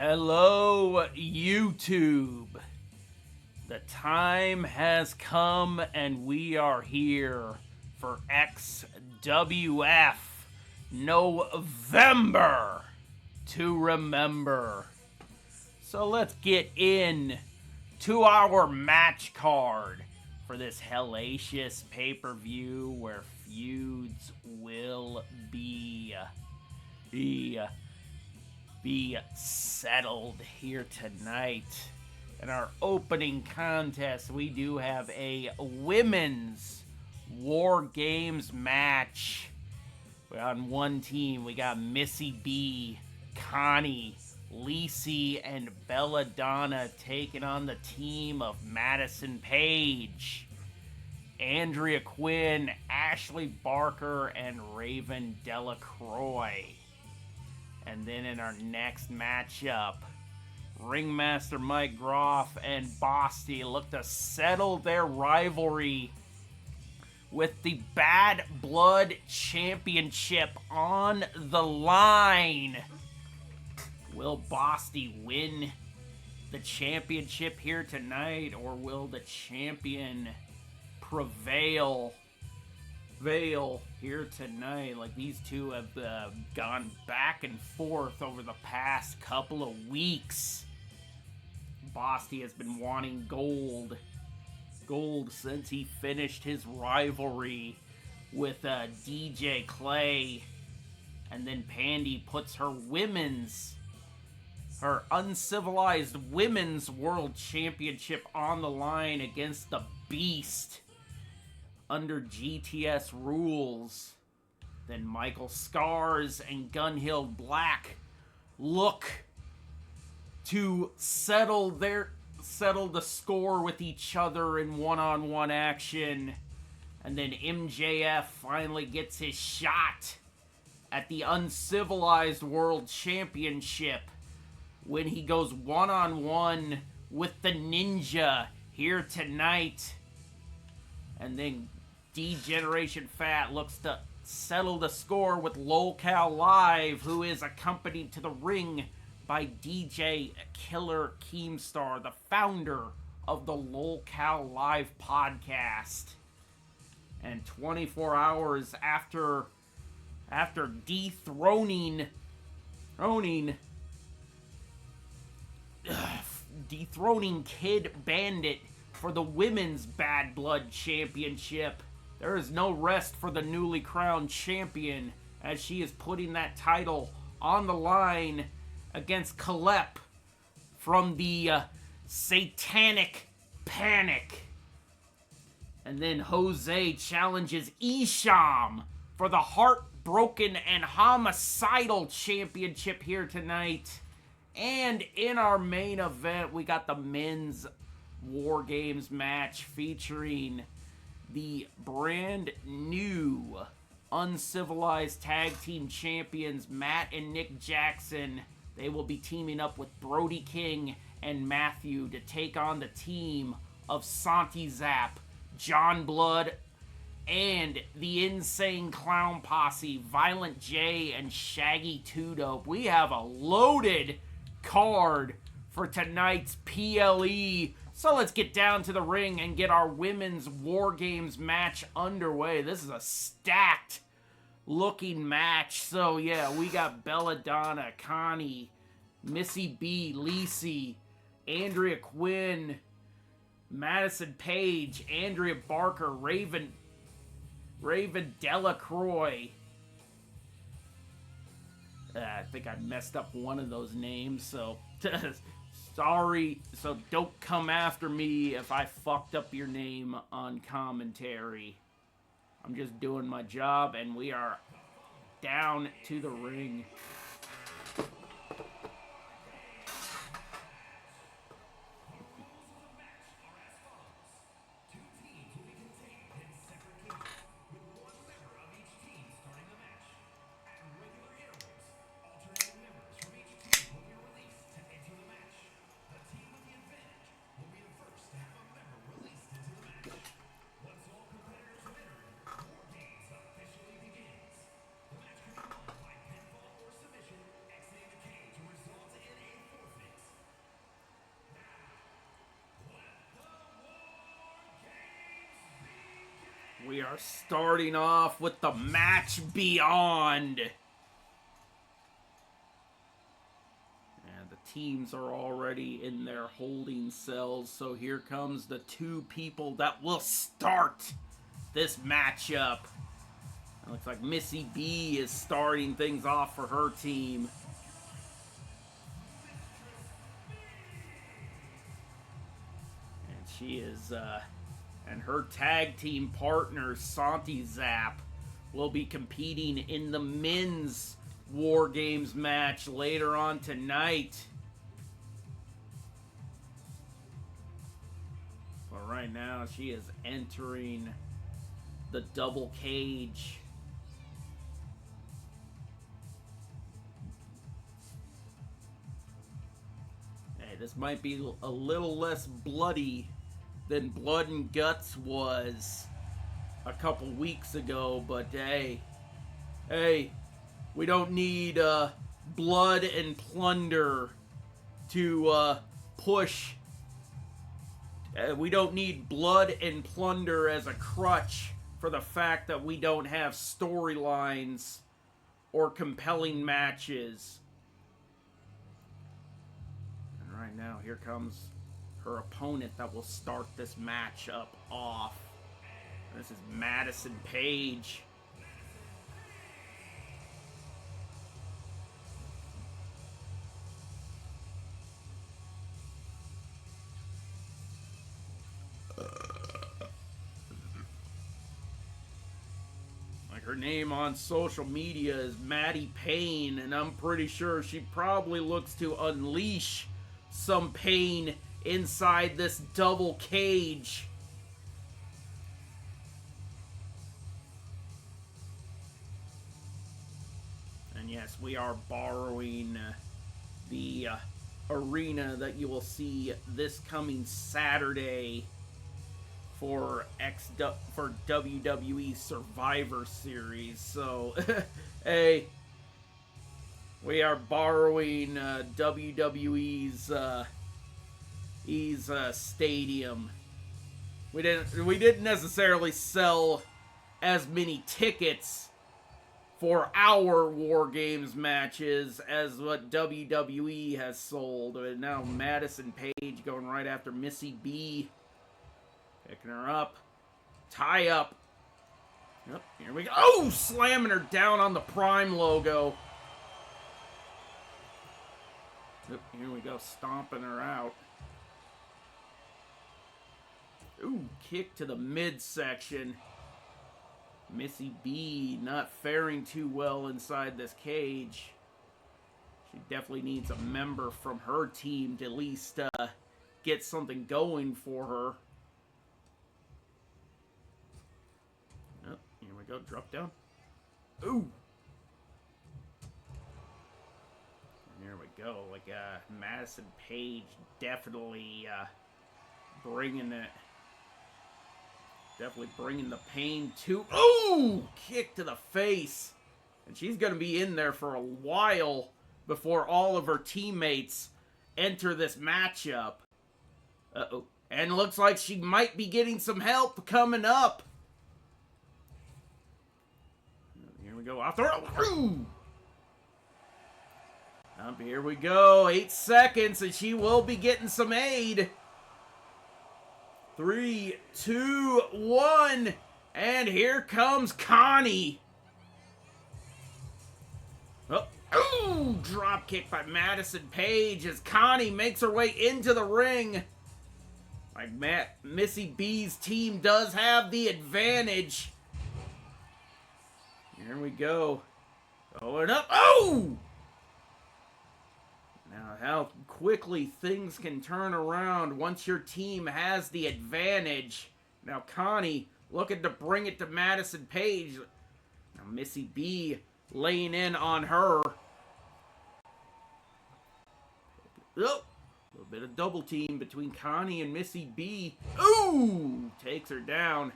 Hello, YouTube. The time has come and we are here for XWF November to remember. So let's get in to our match card for this hellacious pay-per-view where feuds will be settled here tonight. In our opening contest, we do have a women's War Games match. We're on one team. We got Missy B, Connie, Lacey, and Belladonna taking on the team of Madison Paige, Andrea Quinn, Ashley Barker, and Raven Delacroix. And then in our next matchup, Ringmaster Mike Groff and Basti look to settle their rivalry with the Bad Blood Championship on the line. Will Basti win the championship here tonight, or will the champion prevail here tonight? Like, these two have gone back and forth over the past couple of weeks. Basti has been wanting gold since he finished his rivalry with DJ Clay, and then Pandy puts her uncivilized women's world championship on the line against the Beast under GTS rules. Then Michael Scars and Gunhild Black look to settle the score with each other in one-on-one action. And then MJF finally gets his shot at the Uncivilized World Championship when he goes one-on-one with the Ninja here tonight. And then D-Generation Fat looks to settle the score with LolCal Live, who is accompanied to the ring by DJ Killer Keemstar, the founder of the LolCal Live podcast. And 24 hours after dethroning Kid Bandit for the Women's Bad Blood Championship, there is no rest for the newly crowned champion, as she is putting that title on the line against Kalep from the Satanic Panic. And then Jose challenges Isham for the Heartbroken and Homicidal Championship here tonight. And in our main event, we got the men's War Games match featuring the brand new Uncivilized Tag Team Champions Matt and Nick Jackson. They will be teaming up with Brody King and Matthew to take on the team of Santi Zap, John Blood, and the Insane Clown Posse, Violent J, and Shaggy 2-Dope. We have a loaded card for tonight's PLE. So let's get down to the ring and get our women's War Games match underway. This is a stacked looking match. So yeah, we got Belladonna, Connie, Missy B, Lacey, Andrea Quinn, Madison Paige, Andrea Barker, Raven Delacroix. I think I messed up one of those names, so sorry. So don't come after me if I fucked up your name on commentary. I'm just doing my job, and we are down to the ring. we are starting off with the match beyond. And the teams are already in their holding cells, so here comes the two people that will start this matchup. It looks like Missy B is starting things off for her team. And she is, and her tag team partner, Santi Zap, will be competing in the men's War Games match later on tonight. But right now, she is entering the double cage. Hey, this might be a little less bloody than Blood and Guts was a couple weeks ago, but hey, we don't need blood and plunder to push. We don't need blood and plunder as a crutch for the fact that we don't have storylines or compelling matches. And right now, here comes her opponent that will start this matchup off. This is Madison Paige. Like, her name on social media is Maddie Payne, and I'm pretty sure she probably looks to unleash some pain inside this double cage. And yes, we are borrowing the arena that you will see this coming Saturday for WWE Survivor Series. So, hey, we are borrowing WWE's stadium. We didn't necessarily sell as many tickets for our War Games matches as what WWE has sold. And now Madison Paige going right after Missy B. Picking her up. Tie up. Yep, here we go. Oh, slamming her down on the Prime logo. Yep, here we go, stomping her out. Ooh, kick to the midsection. Missy B not faring too well inside this cage. She definitely needs a member from her team to at least get something going for her. Oh, here we go, drop down. Ooh! And here we go, like Madison Paige definitely bringing it. Definitely bringing the pain to... Ooh! Kick to the face. And she's going to be in there for a while before all of her teammates enter this matchup. Uh-oh. And looks like she might be getting some help coming up. Here we go. Off the rope. Ooh! Up here we go. 8 seconds, and she will be getting some aid. 3, 2, 1, and here comes Connie. Oh, ooh, drop kick by Madison Paige as Connie makes her way into the ring. Like Missy B's team does have the advantage. Here we go. Going up. Oh! Now, how quickly things can turn around once your team has the advantage. Now, Connie looking to bring it to Madison Paige. Now, Missy B laying in on her. Oh, a little bit of double team between Connie and Missy B. Ooh! Takes her down.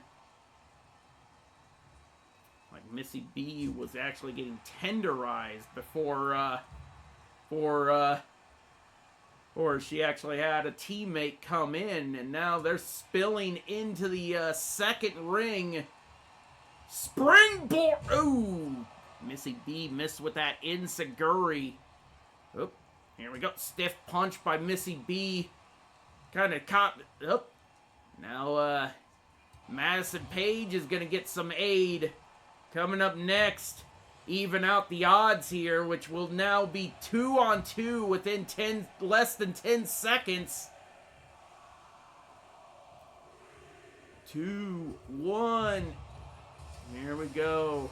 Like Missy B was actually getting tenderized before or she actually had a teammate come in, and now they're spilling into the second ring Springboard. Ooh. Missy B missed with that enziguri. Oh, here we go. Stiff punch by Missy B. Kind of caught. Oh. Now, Madison Paige is going to get some aid. Coming up next, even out the odds here, which will now be 2-on-2 within less than 10 seconds. 2, 1. Here we go.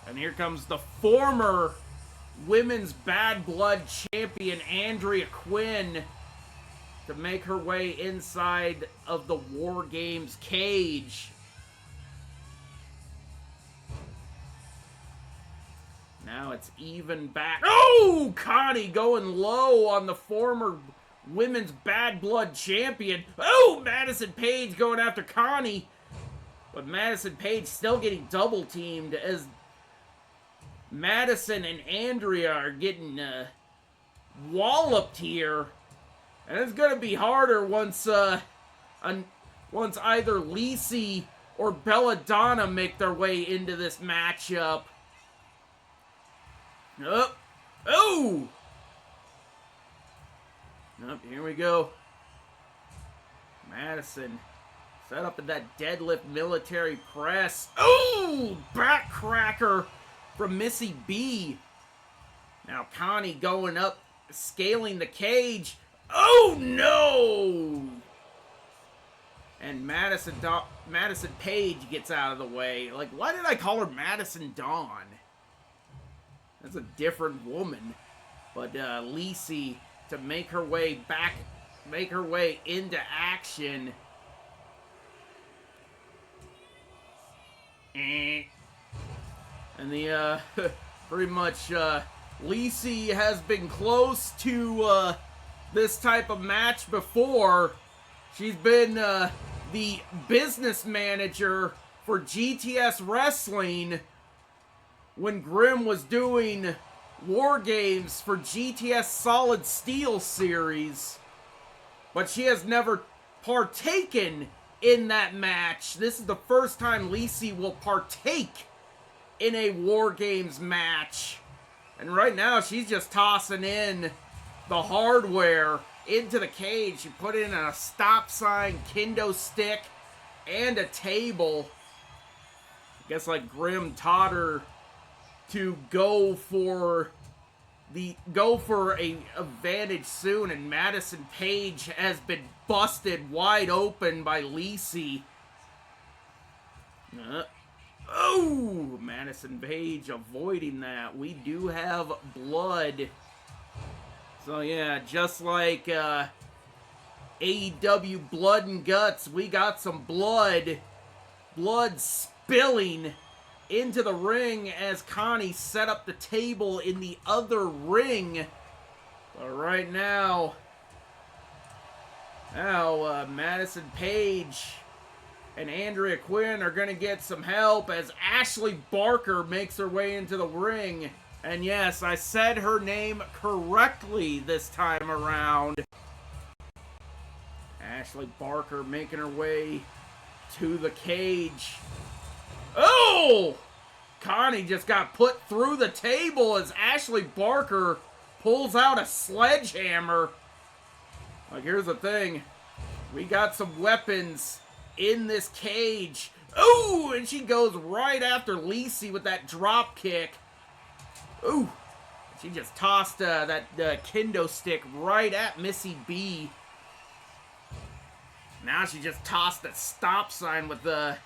And here comes the former women's Bad Blood champion, Andrea Quinn, to make her way inside of the War Games cage. Now it's even back. Oh! Connie going low on the former women's Bad Blood champion. Oh! Madison Paige going after Connie. But Madison Paige still getting double teamed as Madison and Andrea are getting walloped here. And it's going to be harder once either Lacey or Belladonna make their way into this matchup. Oh! Oh! Oh, here we go. Madison set up in that deadlift military press. Oh! Backcracker from Missy B. Now Connie going up, scaling the cage. Oh no! And Madison Paige gets out of the way. Like, why did I call her Madison Dawn? That's a different woman. But Lacey to make her way back, make her way into action. And the pretty much Lacey has been close to this type of match before. She's been the business manager for GTS Wrestling when Grimm was doing War Games for GTS Solid Steel series. But she has never partaken in that match. This is the first time Lacey will partake in a War Games match. And right now she's just tossing in the hardware into the cage. She put in a stop sign, kendo stick, and a table. I guess like Grimm taught her to go for a advantage soon, and Madison Paige has been busted wide open by Lacey. Oh, Madison Paige avoiding that. We do have blood. So yeah, just like AEW Blood and Guts, we got some blood. Blood spilling into the ring as Connie set up the table in the other ring. But right now, Madison Paige and Andrea Quinn are going to get some help as Ashley Barker makes her way into the ring. And yes, I said her name correctly this time around. Ashley Barker making her way to the cage. Oh! Connie just got put through the table as Ashley Barker pulls out a sledgehammer. Like, here's the thing. We got some weapons in this cage. Ooh! And she goes right after Lacey with that drop kick. Ooh! She just tossed that kendo stick right at Missy B. Now she just tossed that stop sign with the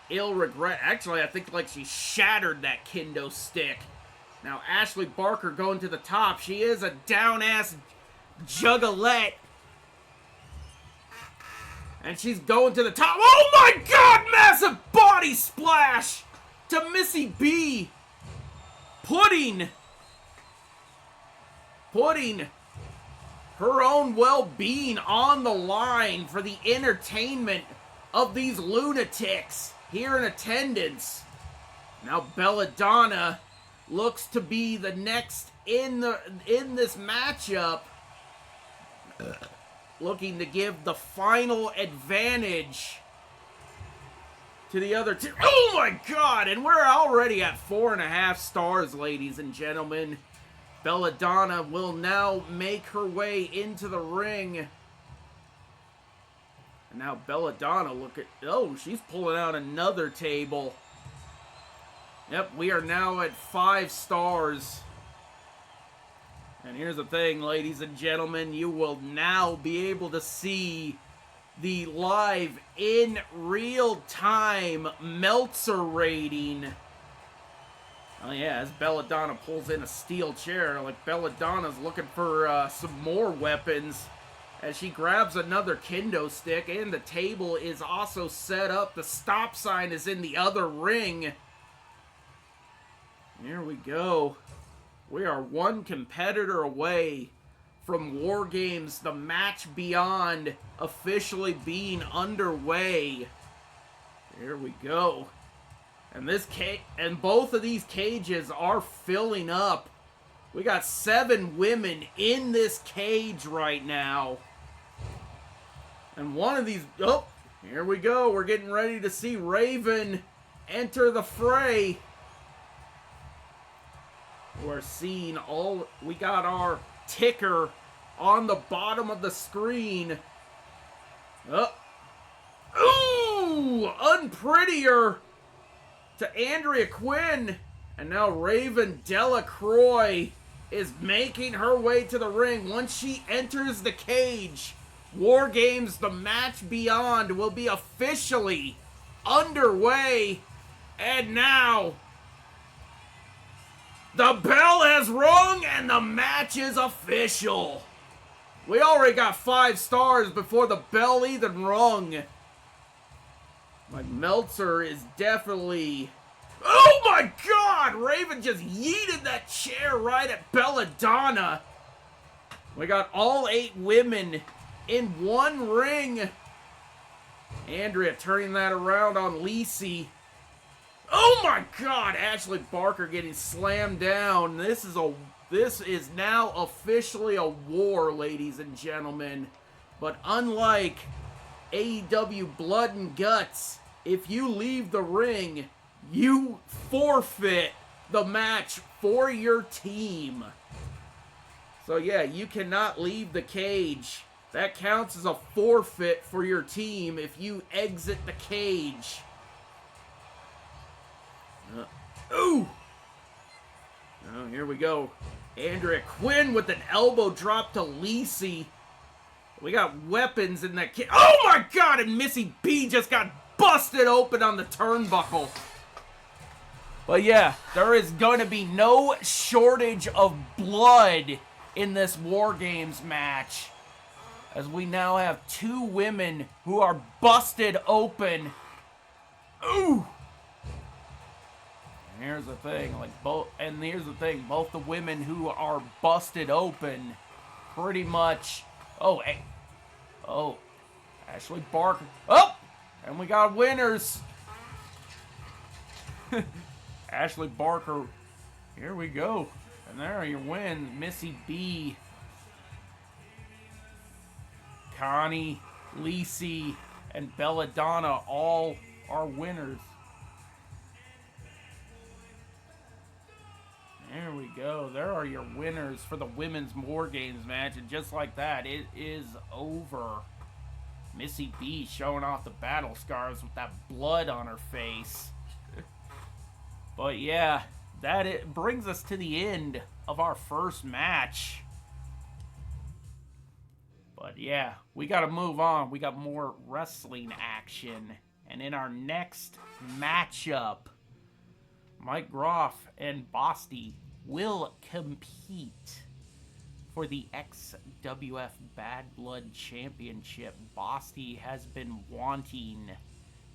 ill regret. Actually, I think like she shattered that kendo stick. Now Ashley Barker going to the top. She is a down-ass juggalette. And she's going to the top. Oh my god! Massive body splash to Missy B. Putting her own well-being on the line for the entertainment of these lunatics here in attendance. Now Belladonna looks to be the next in this matchup, looking to give the final advantage to the other two. Oh my God! And we're already at 4.5 stars, ladies and gentlemen. Belladonna will now make her way into the ring. And now Belladonna, look at... Oh, she's pulling out another table. Yep, we are now at 5 stars. And here's the thing, ladies and gentlemen. You will now be able to see the live, in real-time Meltzer rating. Oh yeah, as Belladonna pulls in a steel chair, like Belladonna's looking for some more weapons as she grabs another kendo stick, and the table is also set up. The stop sign is in the other ring. Here we go. We are one competitor away from War Games, the Match Beyond, officially being underway. Here we go. And both of these cages are filling up. We got 7 women in this cage right now. And one of these... Oh, here we go. We're getting ready to see Raven enter the fray. We're seeing all... We got our ticker on the bottom of the screen. Oh. Ooh! Unprettier to Andrea Quinn. And now Raven Delacroix is making her way to the ring. Once she enters the cage, War Games, the Match Beyond will be officially underway. And now, the bell has rung and the match is official. We already got 5 stars before the bell even rung. Like, Meltzer is definitely... Oh my God! Raven just yeeted that chair right at Belladonna. We got all 8 women in one ring. Andrea turning that around on Lacey. Oh my God! Ashley Barker getting slammed down. This is now officially a war, ladies and gentlemen. But unlike AEW Blood and Guts, if you leave the ring, you forfeit the match for your team. So yeah, you cannot leave the cage. That counts as a forfeit for your team if you exit the cage. Ooh! Oh, here we go. Andrea Quinn with an elbow drop to Lacey. We got weapons in that kid. Oh my God! And Missy B just got busted open on the turnbuckle. But yeah, there is going to be no shortage of blood in this War Games match, as we now have 2 women who are busted open. Ooh! And here's the thing, both the women who are busted open pretty much... Oh, Ashley Barker. Oh! And we got winners. Ashley Barker. Here we go. And there are your wins. Missy B, Connie, Lacey, and Belladonna all are winners. There we go. There are your winners for the Women's War Games match. And just like that, it is over. Missy B showing off the battle scars with that blood on her face. But yeah, it brings us to the end of our first match. But yeah, we got to move on. We got more wrestling action. And in our next matchup, Mike Groff and Basti will compete for the XWF Bad Blood Championship. Basti has been wanting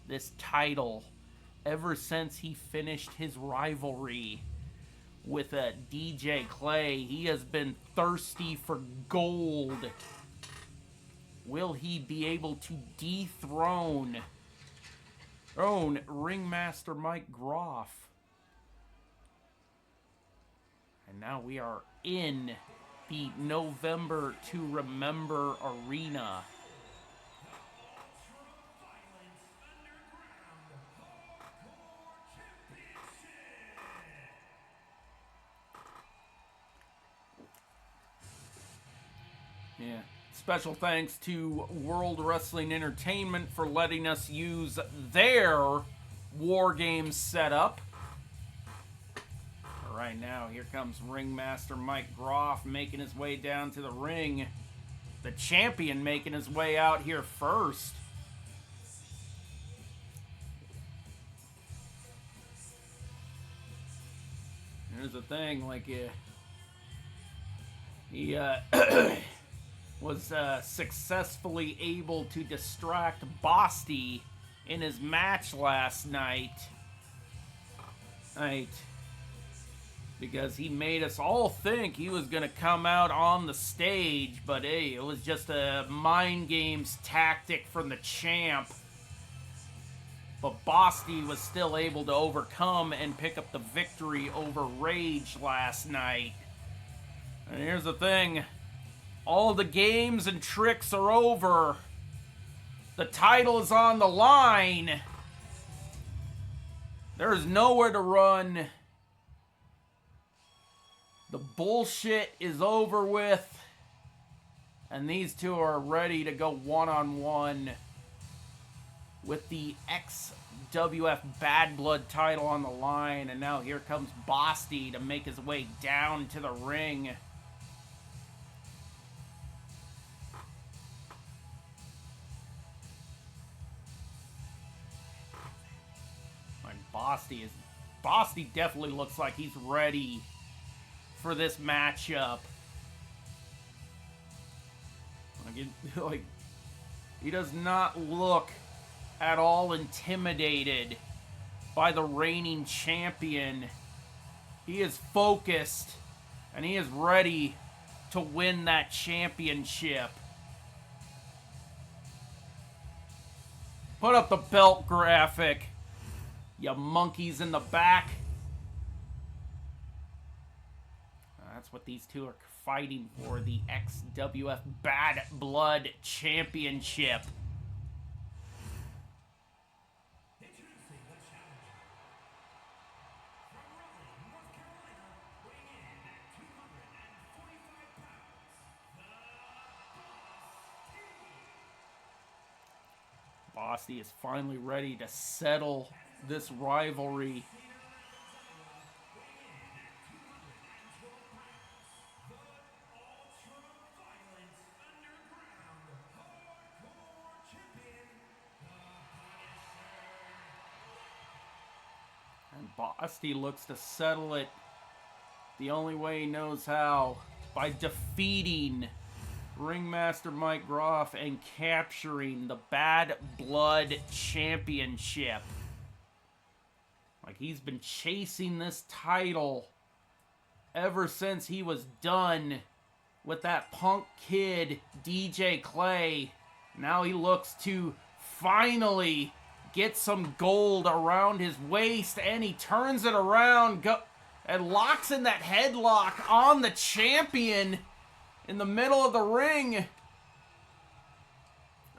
this title ever since he finished his rivalry with DJ Clay. He has been thirsty for gold. Will he be able to dethrone Ringmaster Mike Groff? And now we are in the November to Remember Arena. Yeah. Special thanks to World Wrestling Entertainment for letting us use their War Games setup. Right now, here comes Ringmaster Mike Groff making his way down to the ring. The champion making his way out here first. Here's the thing, like, he was successfully able to distract Basti in his match last night. Because he made us all think he was going to come out on the stage, but hey, it was just a mind games tactic from the champ. But Basti was still able to overcome and pick up the victory over Rage last night. And here's the thing. All the games and tricks are over. The title is on the line. There is nowhere to run. The bullshit is over with. And these two are ready to go one-on-one with the XWF Bad Blood title on the line. And now here comes Basti to make his way down to the ring. And Basti definitely looks like he's ready for this matchup. Like, he does not look at all intimidated by the reigning champion. He is focused and he is ready to win that championship. Put up the belt graphic, you monkeys in the back. That's what these two are fighting for, the XWF Bad Blood Championship. Basti is finally ready to settle this rivalry. And Basti looks to settle it the only way he knows how, by defeating Ringmaster Mike Groff and capturing the Bad Blood Championship. Like, he's been chasing this title ever since he was done with that punk kid, DJ Clay. Now he looks to finally get some gold around his waist, and he turns it around and locks in that headlock on the champion in the middle of the ring.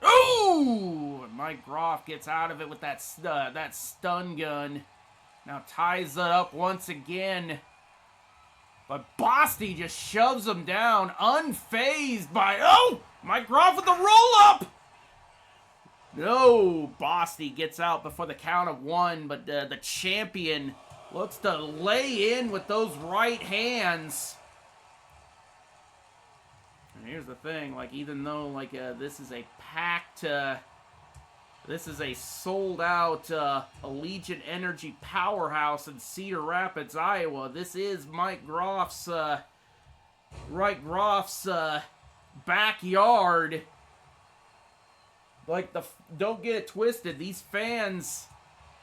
Ooh! Mike Groff gets out of it with that stun gun. Now ties it up once again. But Basti just shoves him down, unfazed by... Oh! Mike Groff with the roll-up! No, Basti gets out before the count of one, but the champion looks to lay in with those right hands. And here's the thing, like, even though, like, this is a packed, this is a sold-out Allegiant Energy powerhouse in Cedar Rapids, Iowa. This is Mike Groff's backyard. Like, don't get it twisted. These fans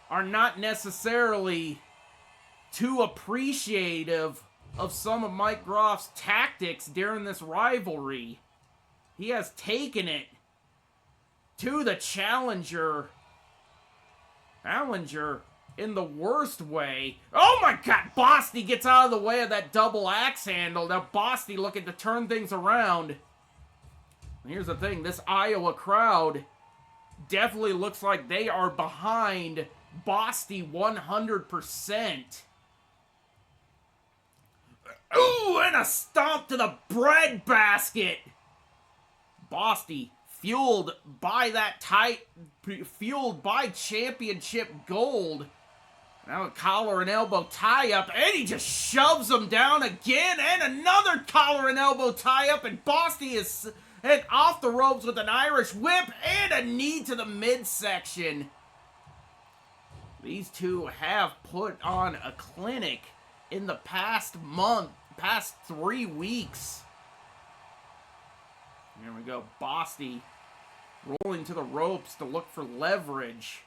are not necessarily too appreciative of some of Mike Groff's tactics during this rivalry. He has taken it to the challenger in the worst way. Oh my God, Basti gets out of the way of that double axe handle. Now Basti looking to turn things around. And here's the thing, this Iowa crowd definitely looks like they are behind Basti 100%. Ooh, and a stomp to the bread basket. Bosty, fueled by championship gold. Now a collar and elbow tie-up, and he just shoves him down again, and another collar and elbow tie-up, and Bosty is off the ropes with an Irish whip and a knee to the midsection. These two have put on a clinic in the past 3 weeks. Here we go, Bosty rolling to the ropes to look for leverage.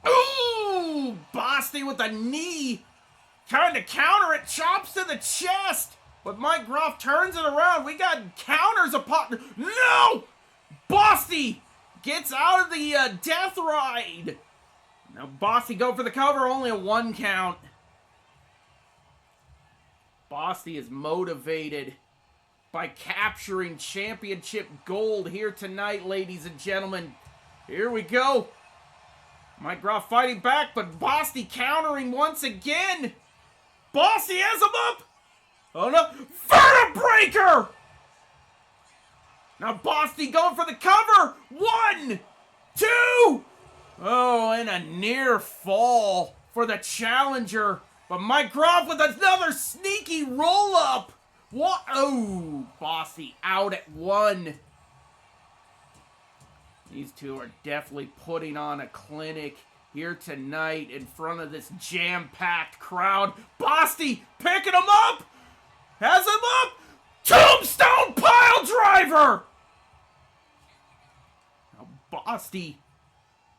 Ooh! Bosty with a knee. Trying to counter it. Chops to the chest. But Mike Groff turns it around. We got counters upon... No! Bosty gets out of the death ride. Now Bosty go for the cover. Only a 1 count. Bosty is motivated by capturing championship gold here tonight, ladies and gentlemen. Here we go. Mike Groff fighting back, but Bosty countering once again. Bosty has him up. Oh no. Vertebreaker! Now Bosty going for the cover. 1, 2. Oh, and a near fall for the challenger. But Mike Groff with another sneaky roll up. What? Oh, Bosty out at 1. These two are definitely putting on a clinic here tonight in front of this jam-packed crowd. Bosty picking him up! Has him up! Tombstone pile driver! Now Bosty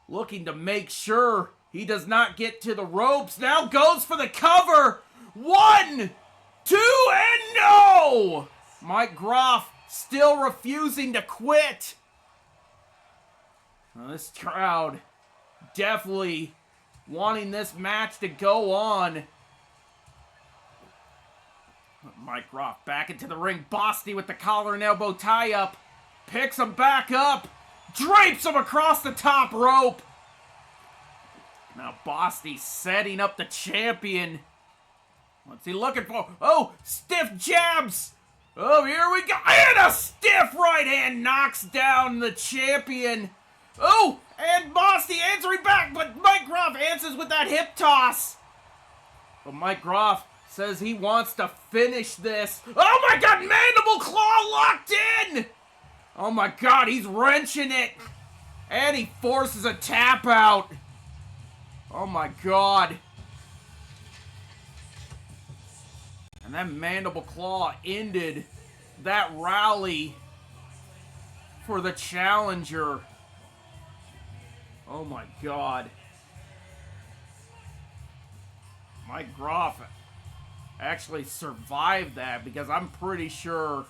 looking to make sure he does not get to the ropes. Now goes for the cover. 1, 2, and no! Mike Groff still refusing to quit. Now this crowd definitely wanting this match to go on. Mike Groff back into the ring. Bosty with the collar and elbow tie-up. Picks him back up. Drapes him across the top rope. Now Bosty setting up the champion. What's he looking for? Oh, stiff jabs. Oh, here we go. And a stiff right hand knocks down the champion. Oh, and Bosty answering back, but Mike Groff answers with that hip toss. But Mike Groff says he wants to finish this. Oh my God, mandible claw locked in. Oh my God, he's wrenching it. And he forces a tap out. Oh my God. And that mandible claw ended that rally for the challenger. Oh my God. Mike Groff actually survived that because I'm pretty sure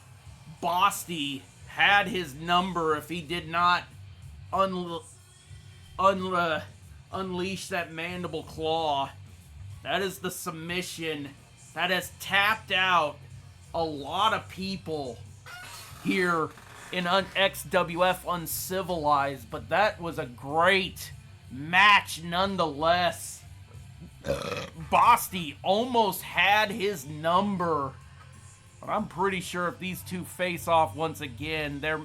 Bosty had his number if he did not unleash that mandible claw. That is the submission that has tapped out a lot of people here in XWF Uncivilized, but that was a great match nonetheless. Bosty almost had his number, but I'm pretty sure if these two face off once again, there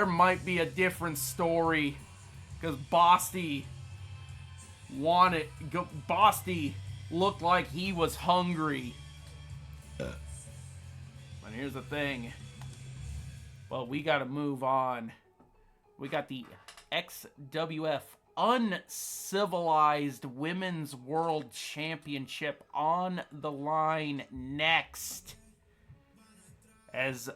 might be a different story, because Bosty looked like he was hungry. But here's the thing. Well, we got to move on. We got the XWF Uncivilized Women's World Championship on the line next. As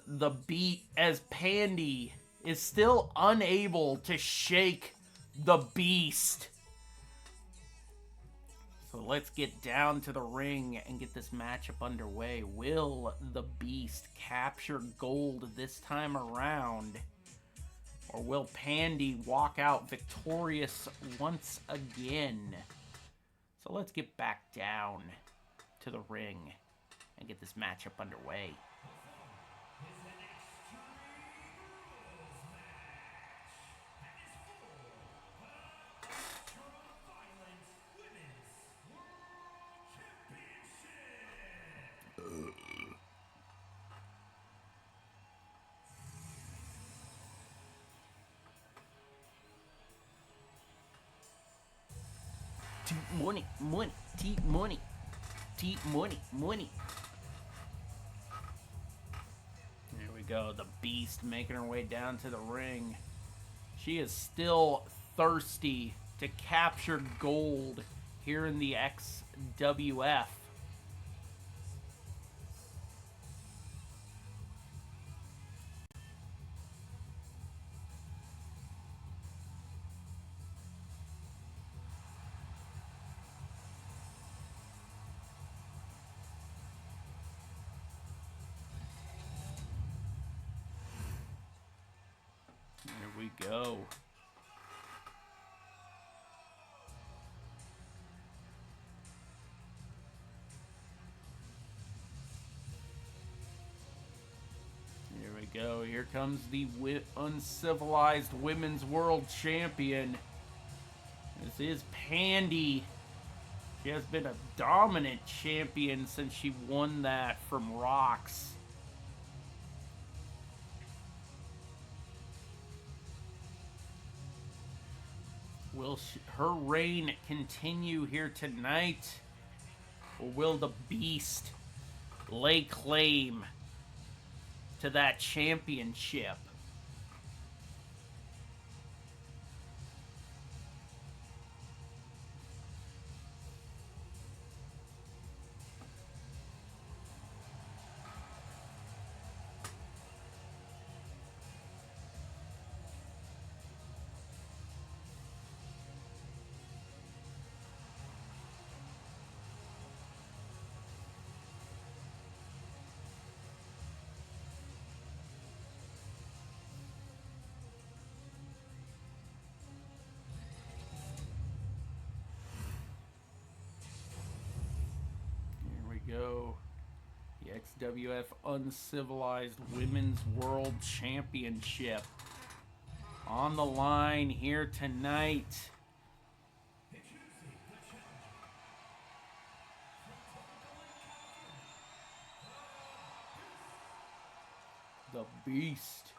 Pandy is still unable to shake the beast. So let's get down to the ring and get this matchup underway. Will the Beast capture gold this time around? Or will Pandy walk out victorious once again? So let's get back down to the ring and get this matchup underway. T money, money, T money, T money, money. There we go. The Beast making her way down to the ring. She is still thirsty to capture gold here in the XWF. Here we go. Here we go. Here comes the uncivilized women's world champion. This is Pandy. She has been a dominant champion since she won that from Rox. Will her reign continue here tonight? Or will the Beast lay claim to that championship? Go. The XWF Uncivilized Women's World Championship on the line here tonight. The Beast.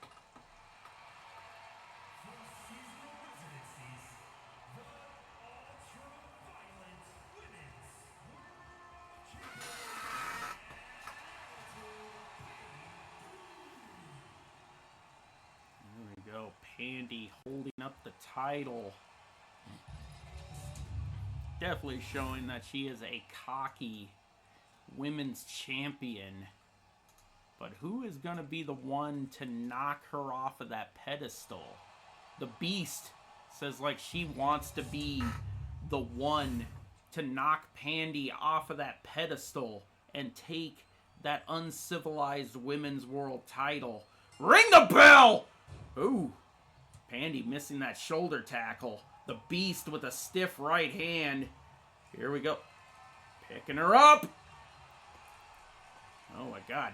Pandy holding up the title. Definitely showing that she is a cocky women's champion. But who is going to be the one to knock her off of that pedestal? The Beast says like she wants to be the one to knock Pandy off of that pedestal and take that uncivilized women's world title. Ring the bell! Ooh. Pandy missing that shoulder tackle. The Beast with a stiff right hand. Here we go. Picking her up. Oh my God.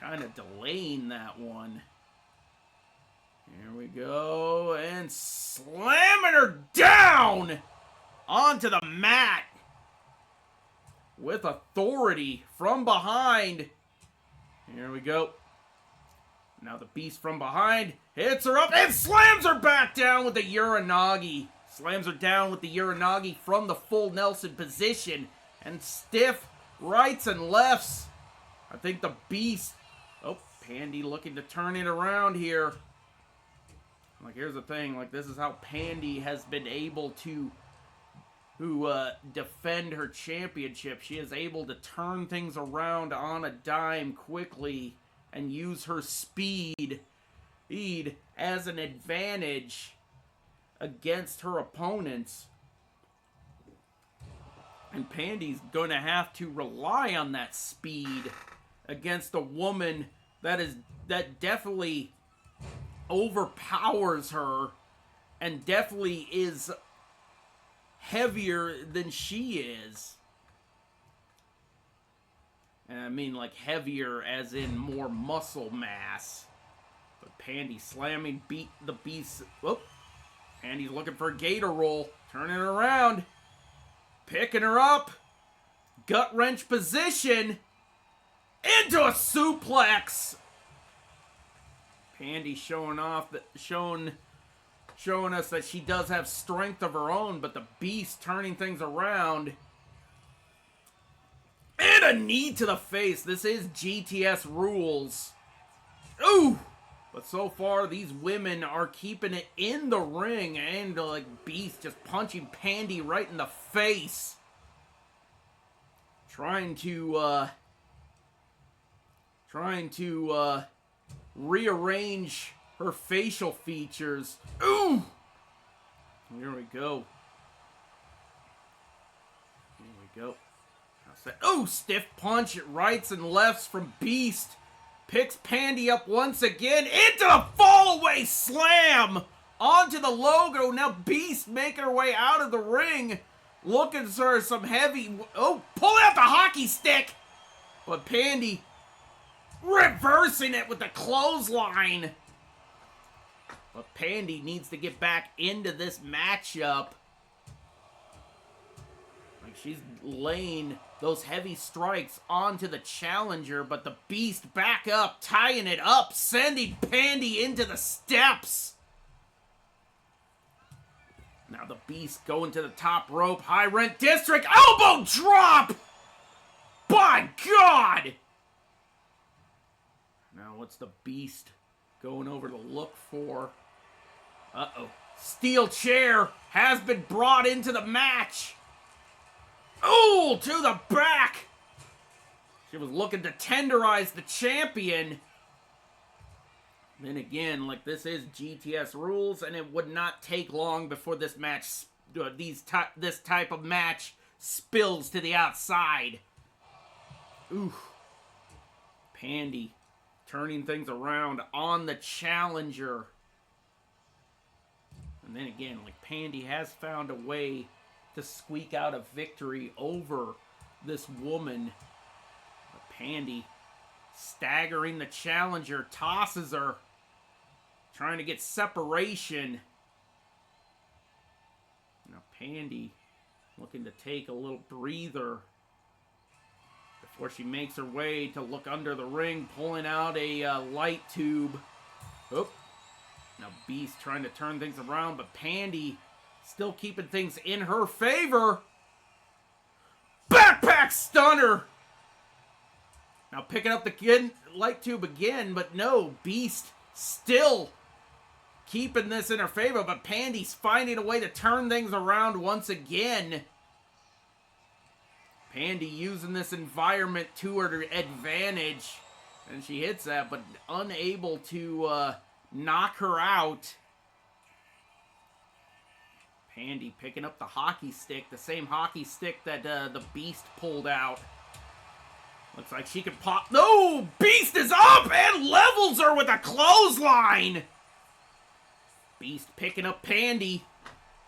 Kind of delaying that one. Here we go. And slamming her down onto the mat. With authority from behind. Here we go. Now the Beast from behind hits her up and slams her back down with the Uranagi. Slams her down with the Uranagi from the full Nelson position. And stiff rights and lefts. I think the Beast... Oh, Pandy looking to turn it around here. Like, here's the thing. Like, this is how Pandy has been able to defend her championship. She is able to turn things around on a dime quickly and use her speed as an advantage against her opponents. And Pandy's going to have to rely on that speed against a woman that definitely overpowers her and definitely is heavier than she is. And I mean like heavier as in more muscle mass. But Pandy slamming the Beast. Whoop. Pandy's looking for a gator roll. Turning her around. Picking her up. Gut wrench position. Into a suplex. Pandy showing showing us that she does have strength of her own, but the Beast turning things around. And a knee to the face. This is GTS rules. Ooh! But so far, these women are keeping it in the ring, and like Beast just punching Pandy right in the face. Trying to rearrange her facial features. Ooh! Here we go. Here we go. Oh, stiff punch, rights and lefts from Beast. Picks Pandy up once again into the fall-away slam onto the logo. Now Beast making her way out of the ring. Looking for some heavy... Oh, pull out the hockey stick! But Pandy reversing it with the clothesline. But Pandy needs to get back into this matchup. Like she's laying those heavy strikes onto the challenger, but the Beast back up, tying it up, sending Pandy into the steps. Now the Beast going to the top rope, high rent district, elbow drop! By God! Now what's the Beast going over to look for? Uh-oh. Steel chair has been brought into the match. Ooh, to the back! She was looking to tenderize the champion. Then again, like this is GTS rules, and it would not take long before this match, this type of match spills to the outside. Ooh. Pandy turning things around on the challenger. And then again, like Pandy has found a way to squeak out a victory over this woman. But Pandy staggering the challenger, tosses her, trying to get separation. Now Pandy looking to take a little breather before she makes her way to look under the ring, pulling out a light tube. Oop. Now Beast trying to turn things around, but Pandy still keeping things in her favor. Backpack stunner! Now picking up the light tube again, but no, Beast still keeping this in her favor, but Pandy's finding a way to turn things around once again. Pandy using this environment to her advantage, and she hits that, but unable to knock her out. Pandy picking up the hockey stick, the same hockey stick that the Beast pulled out. Looks like she can pop. No! Beast is up and levels her with a clothesline! Beast picking up Pandy.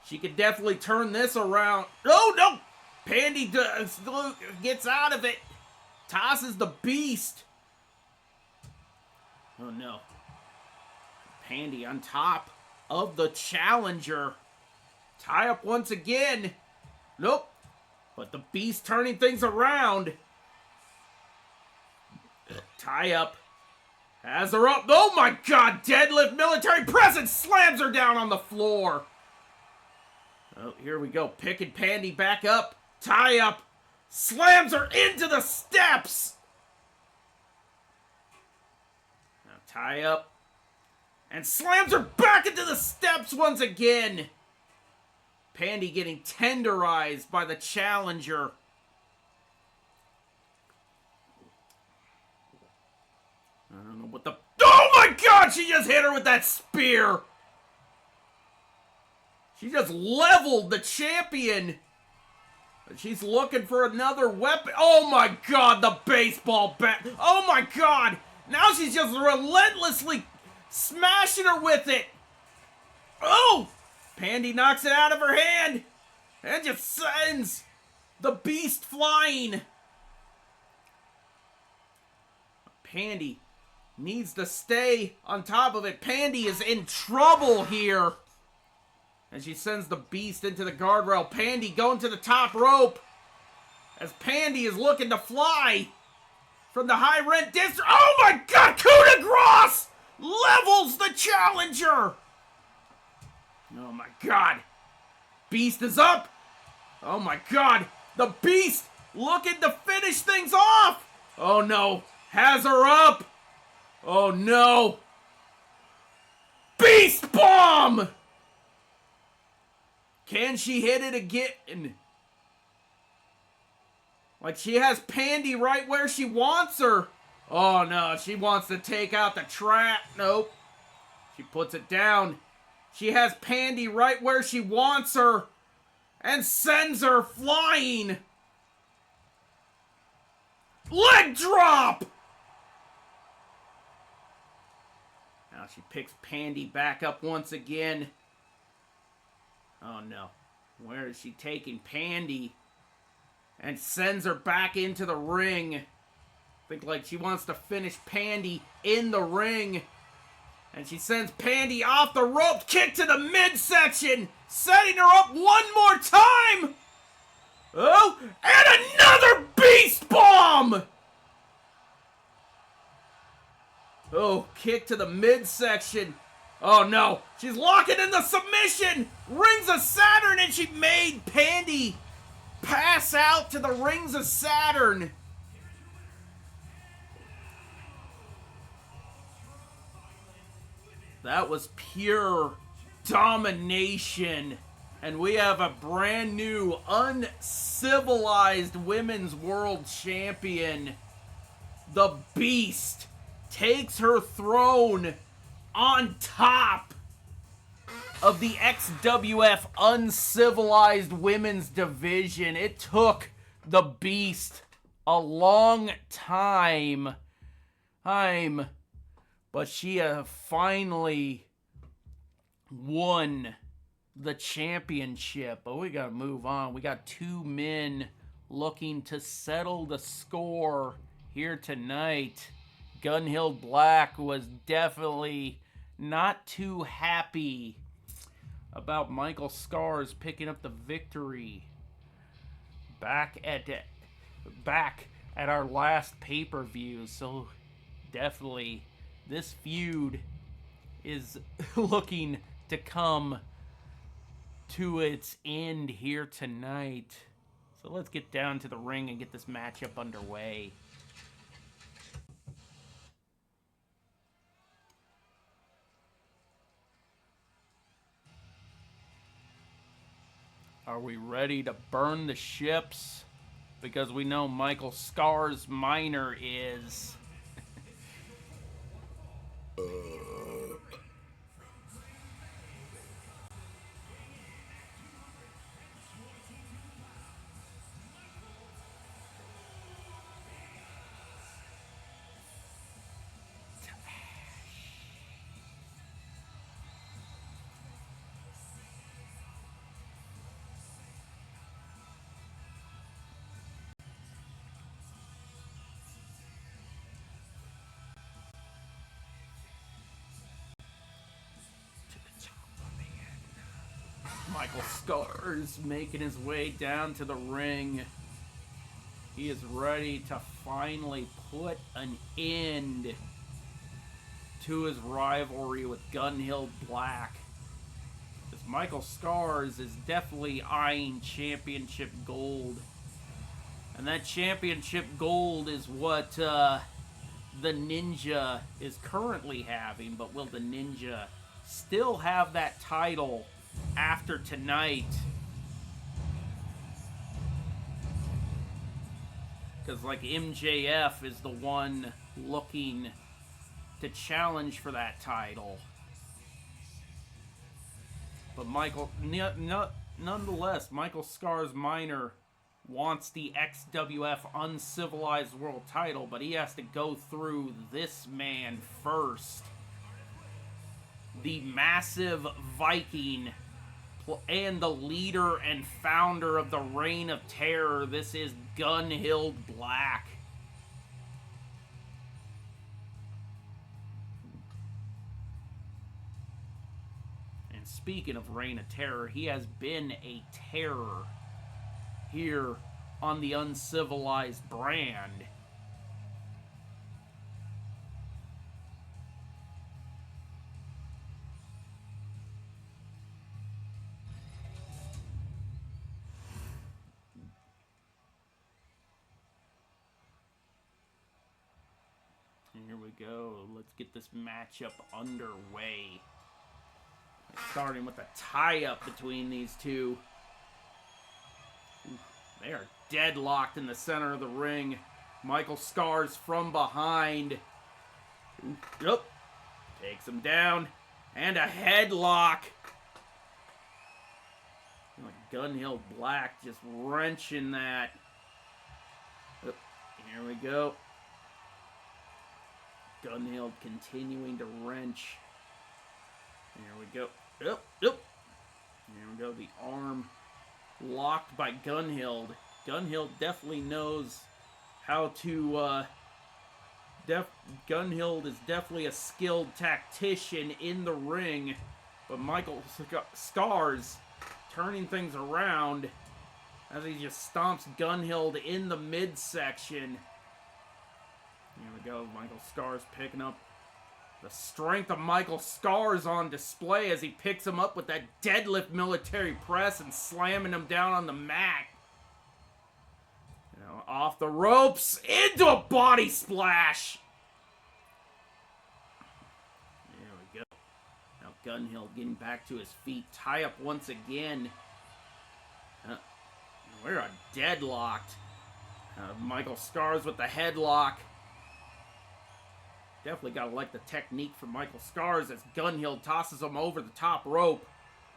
She could definitely turn this around. Oh, no! Pandy gets out of it. Tosses the Beast. Oh, no. Pandy on top of the challenger. Tie up once again. Nope. But the Beast turning things around. Tie up. Has her up. Oh my God. Deadlift military press and slams her down on the floor. Oh, here we go. Picking Pandy back up. Tie up. Slams her into the steps. Now tie up. And slams her back into the steps once again. Pandy getting tenderized by the challenger. I don't know what the... Oh my God! She just hit her with that spear! She just leveled the champion. She's looking for another weapon. Oh my God, the baseball bat. Oh my God! Now she's just relentlessly smashing her with it. Oh! Pandy knocks it out of her hand and just sends the Beast flying. Pandy needs to stay on top of it. Pandy is in trouble here. And she sends the Beast into the guardrail. Pandy going to the top rope as Pandy is looking to fly from the high rent district. Oh my God, coup de grace levels the challenger. Oh my god. Beast is up. Oh my god. The Beast looking to finish things off. Oh no. Has her up. Oh no. Beast bomb. Can she hit it again? Like she has Pandy right where she wants her. Oh no, she wants to take out the trap. Nope. She puts it down. She has Pandy right where she wants her. And sends her flying. Leg drop! Now she picks Pandy back up once again. Oh no. Where is she taking Pandy? And sends her back into the ring. I think like she wants to finish Pandy in the ring. And she sends Pandy off the rope. Kick to the midsection. Setting her up one more time. Oh, and another Beast Bomb. Oh, kick to the midsection. Oh no, she's locking in the submission. Rings of Saturn, and she made Pandy pass out to the Rings of Saturn. That was pure domination. And we have a brand new uncivilized women's world champion. The Beast takes her throne on top of the XWF uncivilized women's division. It took the Beast a long time. But she finally won the championship. But we got to move on. We got two men looking to settle the score here tonight. Gunhild Black was definitely not too happy about Michael Scars picking up the victory back at our last pay-per-view. So definitely this feud is looking to come to its end here tonight. So let's get down to the ring and get this matchup underway. Are we ready to burn the ships? Because we know Michael Scars Minor is. Michael Scars making his way down to the ring. He is ready to finally put an end to his rivalry with Gunhild Black. Because Michael Scars is definitely eyeing championship gold. And that championship gold is what the Ninja is currently having. But will the Ninja still have that title after tonight? Because like MJF is the one looking to challenge for that title. But nonetheless, Michael Scars Minor wants the XWF Uncivilized World title, but he has to go through this man first. The massive Viking and the leader and founder of the Reign of Terror. This is Gunhild Black. And speaking of Reign of Terror, he has been a terror here on the Uncivilized brand. Here we go. Let's get this matchup underway. Starting with a tie-up between these two. They are deadlocked in the center of the ring. Michael Scars from behind. Yep. Takes him down. And a headlock. Gunhill Black just wrenching that. Yep. Here we go. Gunhill continuing to wrench. Here we go. Yep. Here we go. The arm locked by Gunhild. Gunhild definitely knows how to, Gunhild is definitely a skilled tactician in the ring, but Michael Scars turning things around as he just stomps Gunhild in the midsection. Here we go, Michael Scars picking up the strength of Michael Scars on display as he picks him up with that deadlift military press and slamming him down on the mat. Off the ropes, into a body splash. There we go. Now Gunhill getting back to his feet. Tie up once again. We're deadlocked. Michael Scars with the headlock. Definitely gotta like the technique from Michael Scars as Gunhill tosses him over the top rope.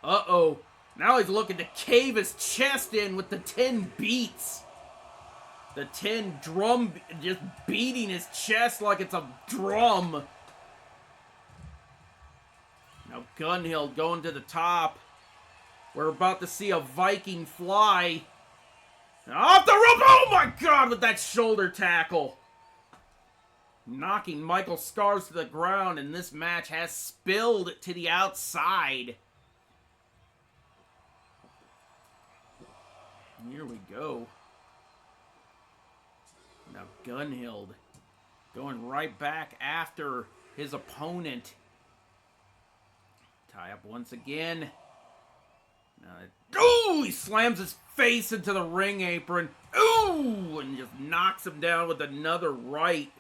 Uh-oh. Now he's looking to cave his chest in with the 10 beats. The 10 drum, just beating his chest like it's a drum. Now Gunhill going to the top. We're about to see a Viking fly. Off the rope! Oh my god, with that shoulder tackle. Knocking Michael Scars to the ground, and this match has spilled to the outside. Here we go. Now Gunhild going right back after his opponent. Tie up once again. Ooh, he slams his face into the ring apron. Ooh, and just knocks him down with another right.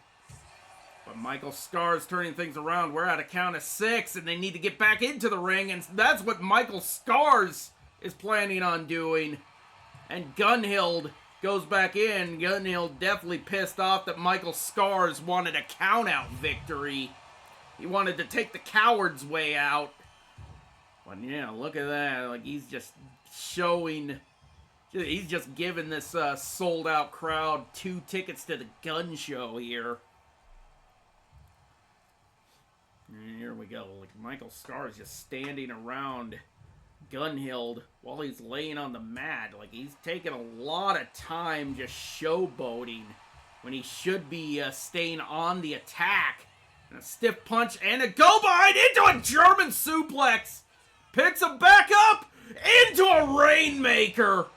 But Michael Scars turning things around. We're at a count of 6, and they need to get back into the ring, and that's what Michael Scars is planning on doing. And Gunhild goes back in. Gunhild definitely pissed off that Michael Scars wanted a count-out victory. He wanted to take the coward's way out. But yeah, look at that. Like, he's just showing... He's just giving this sold-out crowd 2 tickets to the gun show here. And here we go. Like, Michael Scars just standing around Gunhild while he's laying on the mat. Like, he's taking a lot of time just showboating when he should be staying on the attack. And a stiff punch and a go behind into a German suplex. Picks him back up into a Rainmaker.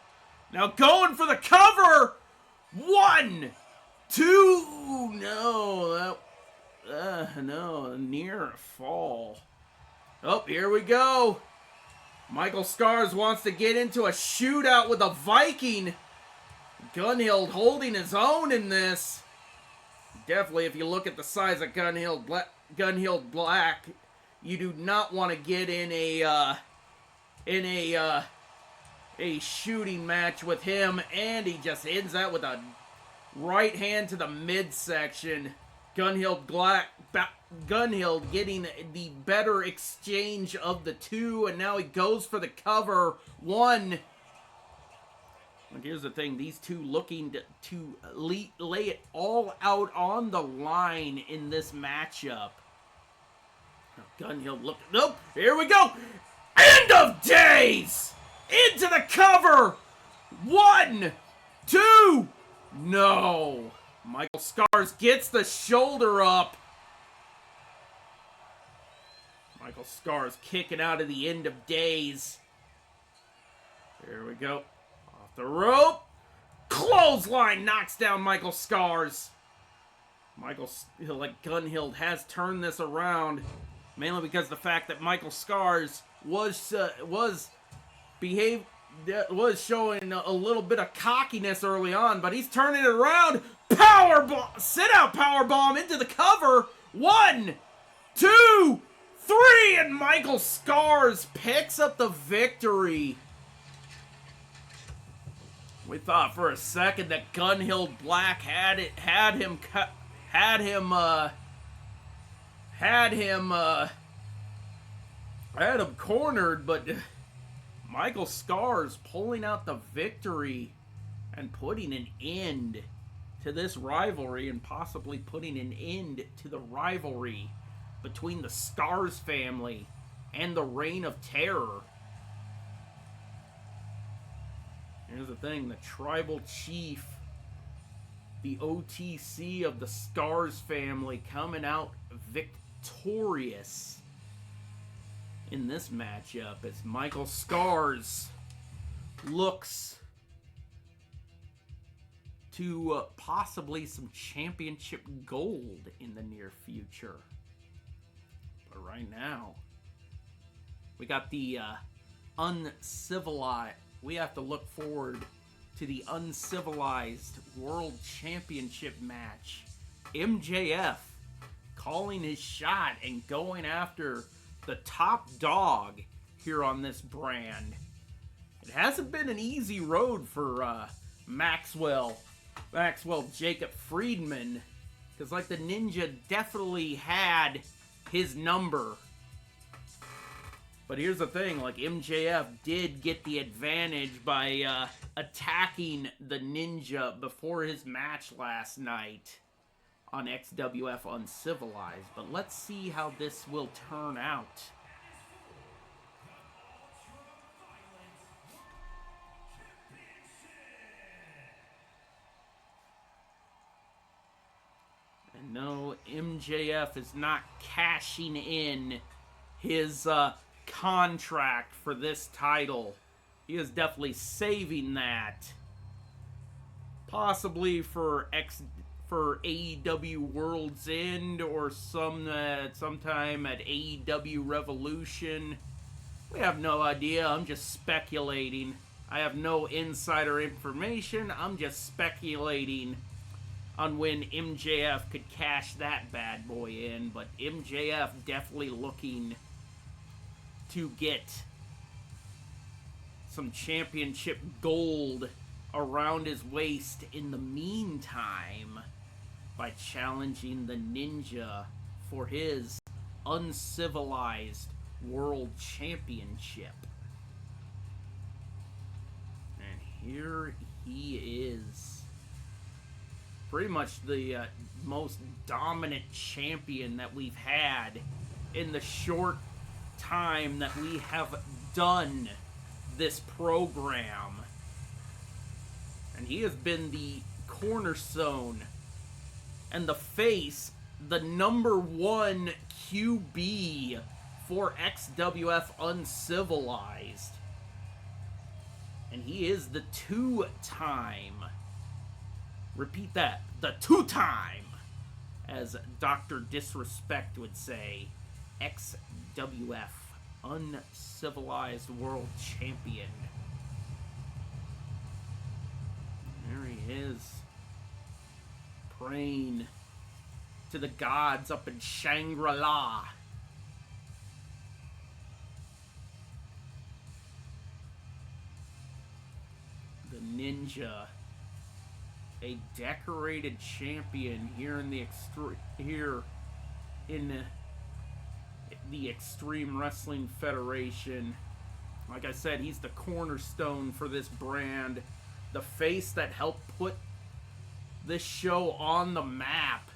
Now going for the cover. 1, 2. No, no, near fall. Oh, here we go. Michael Scars wants to get into a shootout with a Viking. Gunhild holding his own in this. Definitely, if you look at the size of Gunhild Black, you do not want to get in a shooting match with him, and he just ends that with a right hand to the midsection. Gunhild getting the better exchange of the two, and now he goes for the cover. 1. And here's the thing, these two looking to lay it all out on the line in this matchup. Gunhild look, nope, here we go. End of days! Into the cover! 1, 2, no. Michael Scars gets the shoulder up. Michael Scars kicking out of the End of Days. Here we go. Off the rope. Clothesline knocks down Michael Scars. Gunhild has turned this around. Mainly because of the fact that Michael Scars was showing a little bit of cockiness early on, but he's turning it around. Power bomb, sit out power bomb into the cover. 1, 2, 3, and Michael Scars picks up the victory. We thought for a second that Gunhill Black had him cornered, but Michael Scars pulling out the victory and putting an end to this rivalry, and possibly putting an end to the rivalry between the Scars family and the Reign of Terror. Here's the thing, the tribal chief, the OTC of the Scars family, coming out victorious in this matchup as Michael Scars looks to possibly some championship gold in the near future. But right now, we got the uncivilized. We have to look forward to the uncivilized World Championship match. MJF calling his shot and going after the top dog here on this brand. It hasn't been an easy road for Maxwell Jacob Friedman, because like the Ninja definitely had his number. But here's the thing, like MJF did get the advantage by attacking the Ninja before his match last night on XWF Uncivilized. But let's see how this will turn out. And no, MJF is not cashing in his contract for this title. He is definitely saving that, possibly for AEW World's End or sometime at AEW Revolution. We have no idea. I'm just speculating. I have no insider information. I'm just speculating on when MJF could cash that bad boy in. But MJF definitely looking to get some championship gold around his waist in the meantime by challenging the Ninja for his uncivilized world championship. And here he is. Pretty much the most dominant champion that we've had in the short time that we have done this program. And he has been the cornerstone and the face, the #1 QB for XWF Uncivilized. And he is the repeat that, the two-time, as Dr. Disrespect would say, XWF Uncivilized World Champion. There he is, praying to the gods up in Shangri-La. The Ninja, a decorated champion here in the Extreme Wrestling Federation. Like I said, he's the cornerstone for this brand, the face that helped put this show on the map,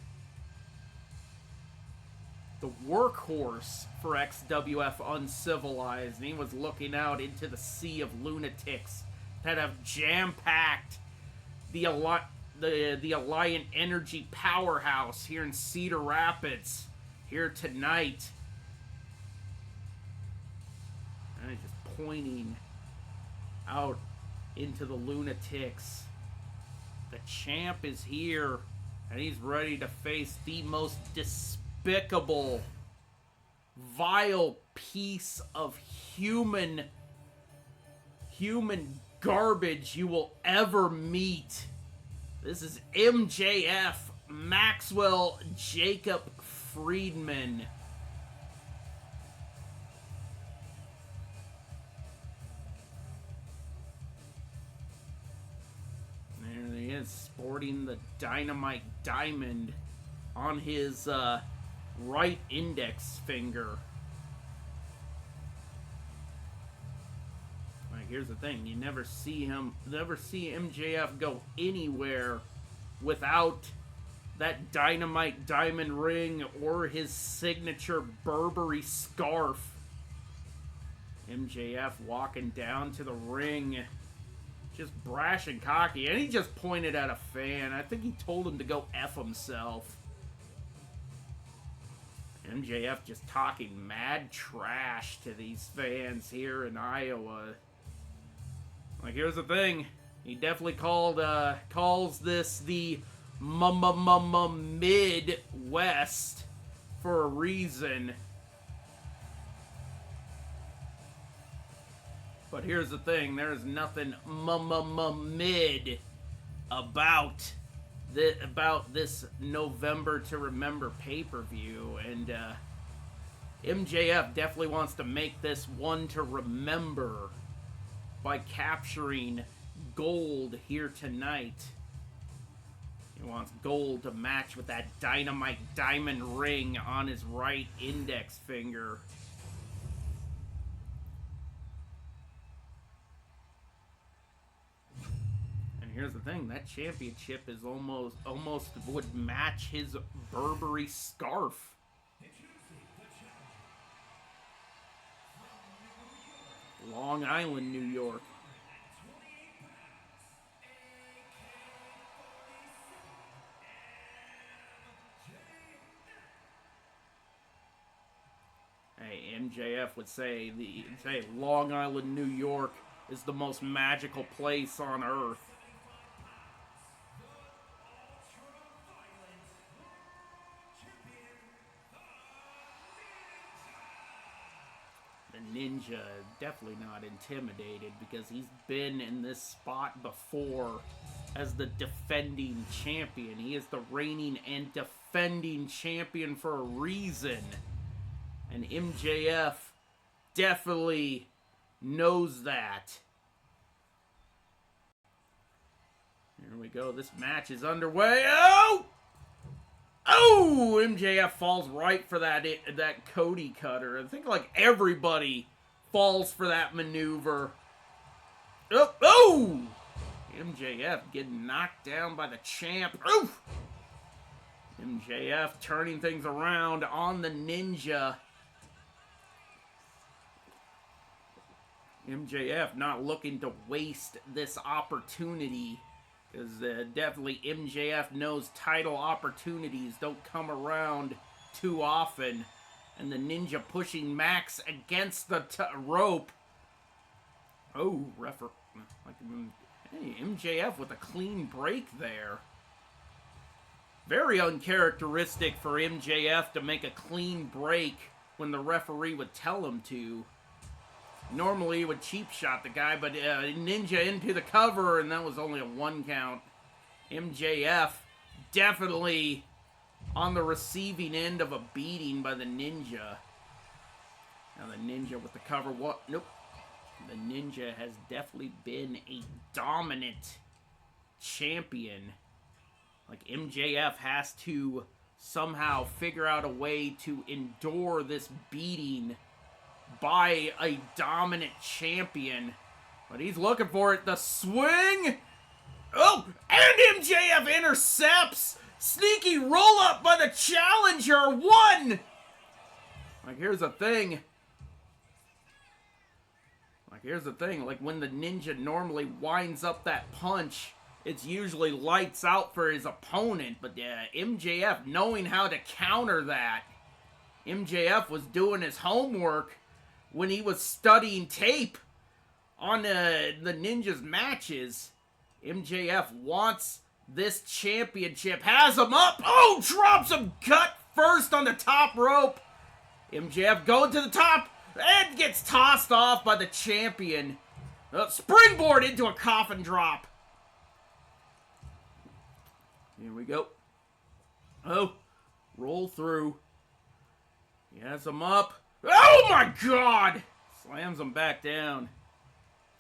the workhorse for XWF Uncivilized. And he was looking out into the sea of lunatics that have jam-packed the Alliant Energy powerhouse here in Cedar Rapids here tonight. And he's just pointing out into the lunatics. The champ is here, and he's ready to face the most despicable, vile piece of human garbage you will ever meet. This is MJF, Maxwell Jacob Friedman. There he is, sporting the Dynamite Diamond on his right index finger. Like, here's the thing, you never see MJF go anywhere without that Dynamite Diamond ring or his signature Burberry scarf. MJF walking down to the ring, just brash and cocky, and he just pointed at a fan. I think he told him to go F himself. MJF just talking mad trash to these fans here in Iowa. Like, here's the thing, he definitely calls this the Midwest for a reason. But here's the thing, there's nothing mid about this November to Remember pay-per-view, and MJF definitely wants to make this one to remember by capturing gold here tonight. He wants gold to match with that Dynamite Diamond ring on his right index finger. And here's the thing, that championship is almost would match his Burberry scarf. Long Island, New York. Hey, MJF would say Long Island, New York is the most magical place on earth. The Ninja definitely not intimidated because he's been in this spot before as the defending champion. He is the reigning and defending champion for a reason. And MJF definitely knows that. Here we go. This match is underway. Oh! Oh! MJF falls right for that Cody cutter. I think like everybody falls for that maneuver. Oh! Oh! MJF getting knocked down by the champ. Oof! MJF turning things around on the Ninja. MJF not looking to waste this opportunity, because definitely MJF knows title opportunities don't come around too often. And the Ninja pushing Max against the rope. Oh, hey, MJF with a clean break there. Very uncharacteristic for MJF to make a clean break when the referee would tell him to. Normally he would cheap shot the guy, but Ninja into the cover, and that was only a 1 count. MJF definitely on the receiving end of a beating by the Ninja. Now the Ninja with the cover. What? Nope. The Ninja has definitely been a dominant champion. Like, MJF has to somehow figure out a way to endure this beating by a dominant champion. But he's looking for it. The swing! Oh! And MJF intercepts! Sneaky roll-up by the challenger! 1! Like, here's the thing. Like, when the Ninja normally winds up that punch, it's usually lights out for his opponent. But MJF knowing how to counter that. MJF was doing his homework when he was studying tape on the Ninja's matches. MJF wants this championship. Has him up. Oh, drops him gut first on the top rope. MJF going to the top and gets tossed off by the champion. Springboard into a coffin drop. Here we go. Oh, roll through. He has him up. Oh my God! Slams him back down.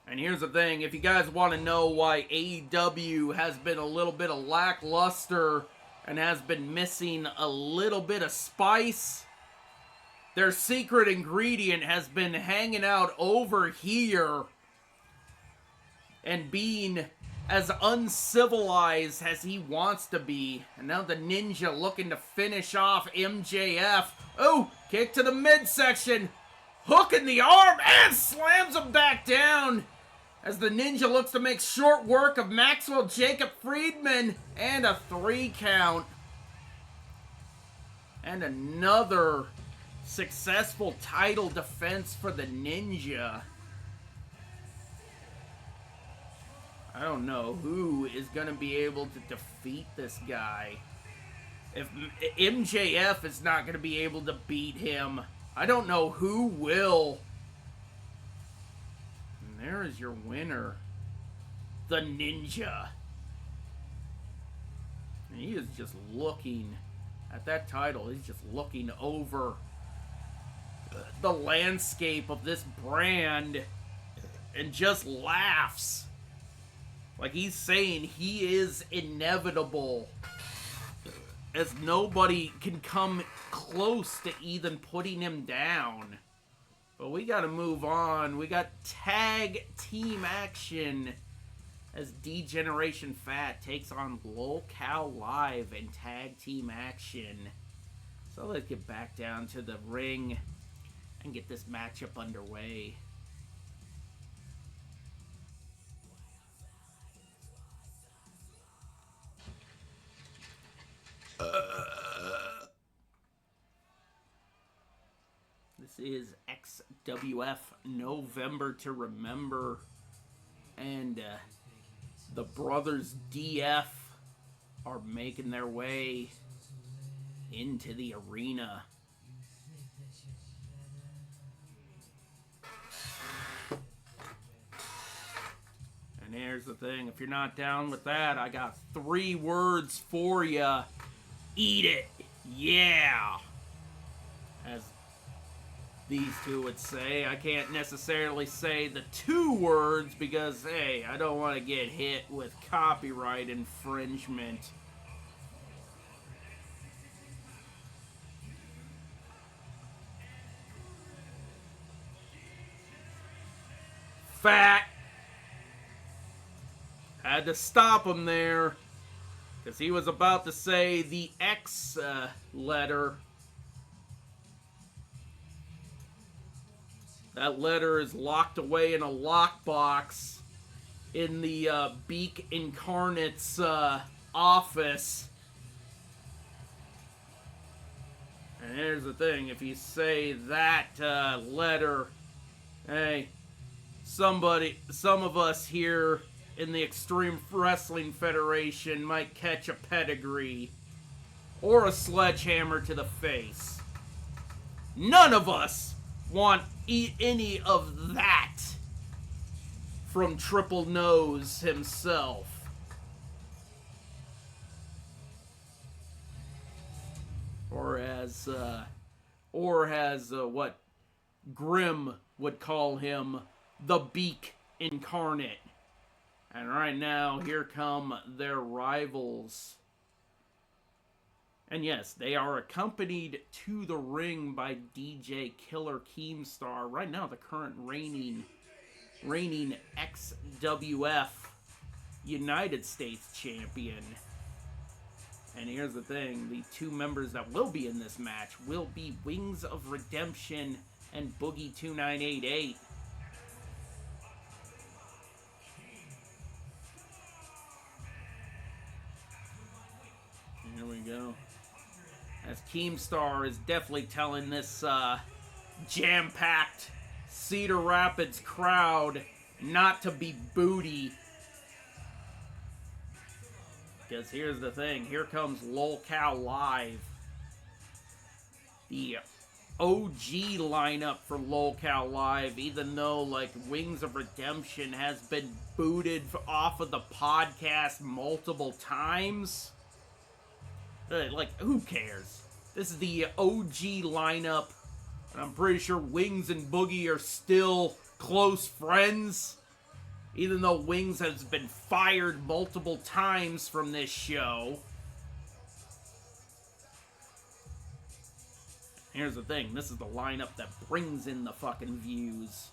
And here's the thing, if you guys want to know why AEW has been a little bit of lackluster and has been missing a little bit of spice, their secret ingredient has been hanging out over here and being as uncivilized as he wants to be. And now the Ninja looking to finish off MJF. Oh, kick to the midsection. Hook in the arm and slams him back down as the Ninja looks to make short work of Maxwell Jacob Friedman, and a 3 count. And another successful title defense for the Ninja. I don't know who is going to be able to defeat this guy. If MJF is not going to be able to beat him, I don't know who will. And there is your winner, the Ninja. And he is just looking at that title. He's just looking over the landscape of this brand and just laughs. Like he's saying he is inevitable, as nobody can come close to even putting him down. But we gotta move on. We got tag team action as D-Generation Fat takes on Lolcow Live in tag team action. So let's get back down to the ring and get this matchup underway. This is XWF November to Remember, and the brothers DF are making their way into the arena. And here's the thing, if you're not down with that, I got 3 words for you. Eat it, yeah. As these two would say. I can't necessarily say the 2 words because, hey, I don't want to get hit with copyright infringement. Fat. Had to stop him there because he was about to say the X letter. That letter is locked away in a lockbox in the Beak Incarnate's office. And here's the thing, if you say that letter, hey, some of us here in the Extreme Wrestling Federation might catch a pedigree or a sledgehammer to the face. None of us want any of that from Triple Nose himself. Or as what Grimm would call him, the Beak Incarnate. And right now, here come their rivals. And yes, they are accompanied to the ring by DJ Killer Keemstar. Right now, the current reigning XWF United States champion. And here's the thing, the 2 members that will be in this match will be Wings of Redemption and Boogie 2988. Here we go. As Keemstar is definitely telling this jam-packed Cedar Rapids crowd not to be booty. Because here's the thing, here comes Lolcow Live. The OG lineup for Lolcow Live, even though like Wings of Redemption has been booted off of the podcast multiple times. Like, who cares? This is the OG lineup. And I'm pretty sure Wings and Boogie are still close friends. Even though Wings has been fired multiple times from this show. Here's the thing. This is the lineup that brings in the fucking views.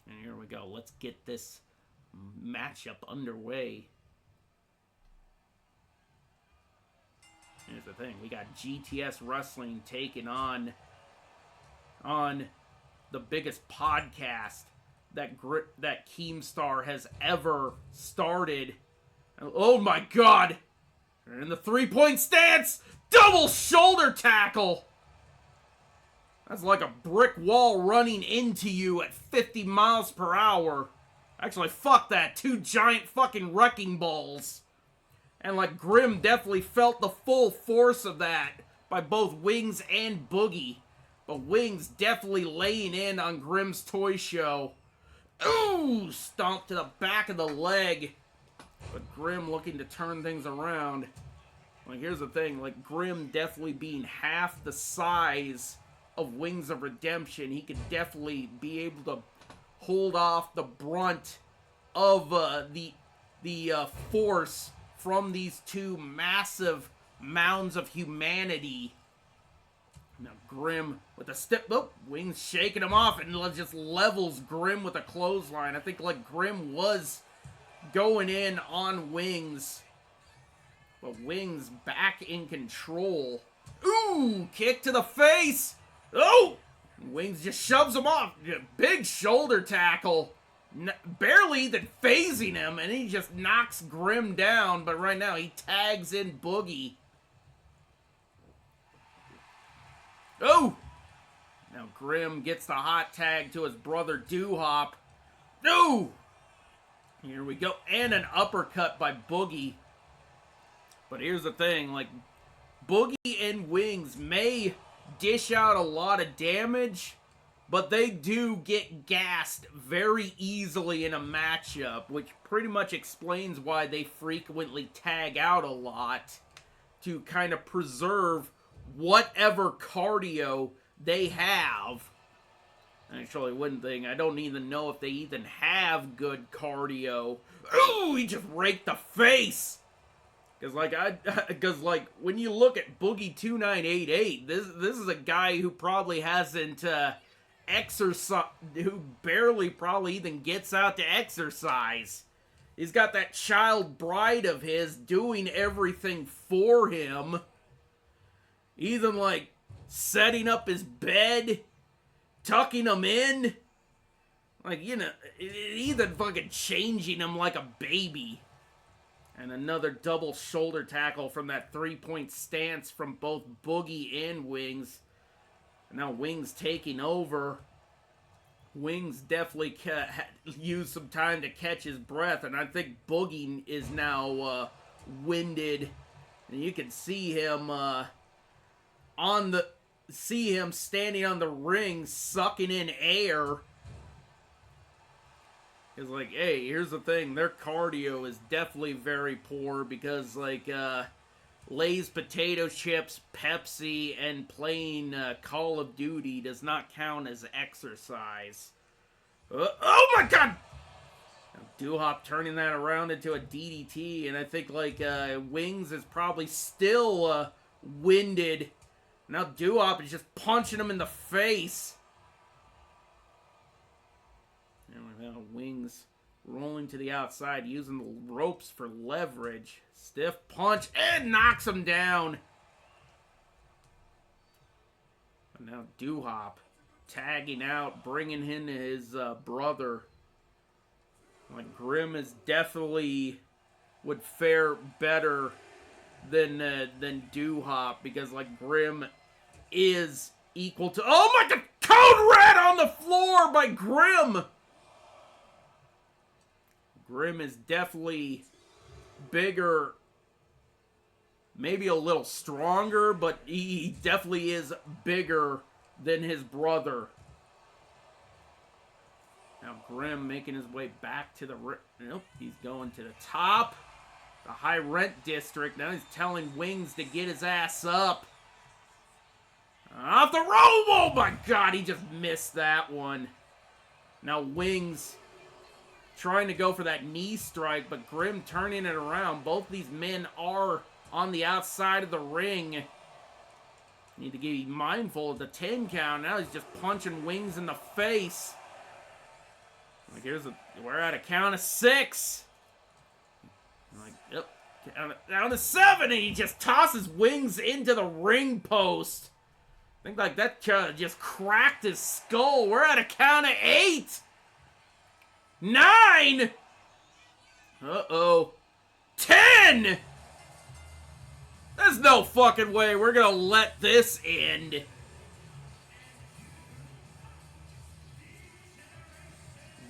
And here we go. Let's get this matchup underway. Here's the thing. We got GTS Wrestling taking on the biggest podcast that Keemstar has ever started. Oh my god! They're in the 3-point stance! Double shoulder tackle! That's like a brick wall running into you at 50 miles per hour. Actually, fuck that. 2 giant fucking wrecking balls. And like Grim definitely felt the full force of that by both Wings and Boogie. But Wings definitely laying in on Grim's toy show. Ooh! Stomp to the back of the leg. But Grim looking to turn things around. Like, here's the thing. Like, Grim definitely being half the size of Wings of Redemption, he could definitely be able to hold off the brunt of the force from these 2 massive mounds of humanity. Now Grim with a step. Oh, Wings shaking him off and just levels Grim with a clothesline. I think like Grim was going in on Wings. But Wings back in control. Ooh, kick to the face. Oh! Wings just shoves him off. Big shoulder tackle. Barely even phasing him, and he just knocks Grim down. But right now, he tags in Boogie. Oh! Now Grim gets the hot tag to his brother Doo-Hop. No! Here we go. And an uppercut by Boogie. But here's the thing, like, Boogie and Wings may dish out a lot of damage, but they do get gassed very easily in a matchup, which pretty much explains why they frequently tag out a lot to kind of preserve whatever cardio they have. Actually, one thing, I don't even know if they even have good cardio. Ooh, he just raked the face! Because like when you look at Boogie 2988, this is a guy who probably hasn't exercise, who barely probably even gets out to exercise. He's got that child bride of his doing everything for him. Even like setting up his bed, tucking him in, like, you know, even fucking changing him like a baby. And another double shoulder tackle from that 3-point stance from both Boogie and Wings. And now Wings taking over. Wings definitely used some time to catch his breath. And I think Boogie is now winded. And you can see him standing on the ring sucking in air. It's like, hey, here's the thing. Their cardio is definitely very poor because, like, Lay's potato chips, Pepsi, and playing Call of Duty does not count as exercise. Oh my god! Doo-Hop turning that around into a DDT, and I think, like, Wings is probably still winded. Now Doo-Hop is just punching him in the face. Wings rolling to the outside, using the ropes for leverage. Stiff punch, and knocks him down. And now Doo-Hop tagging out, bringing in his brother. Like, Grim is definitely would fare better than Doo-Hop, because, like, Grim is equal to... Oh my god! Code Red on the floor by Grim! Grim is definitely bigger, maybe a little stronger, but he definitely is bigger than his brother. Now Grim making his way back to the... Nope, he's going to the top. the high rent district. Now he's telling Wings to get his ass up. Off the rope! Oh my god, he just missed that one. Now Wings trying to go for that knee strike, but Grimm turning it around. Both these men are on the outside of the ring. Need to be mindful of the 10 count. Now he's just punching Wings in the face. Like we're at a count of 6. Like, yep, down to 7, and he just tosses Wings into the ring post. I think like that just cracked his skull. We're at a count of 8. 9. Uh-oh. 10. There's no fucking way we're gonna let this end.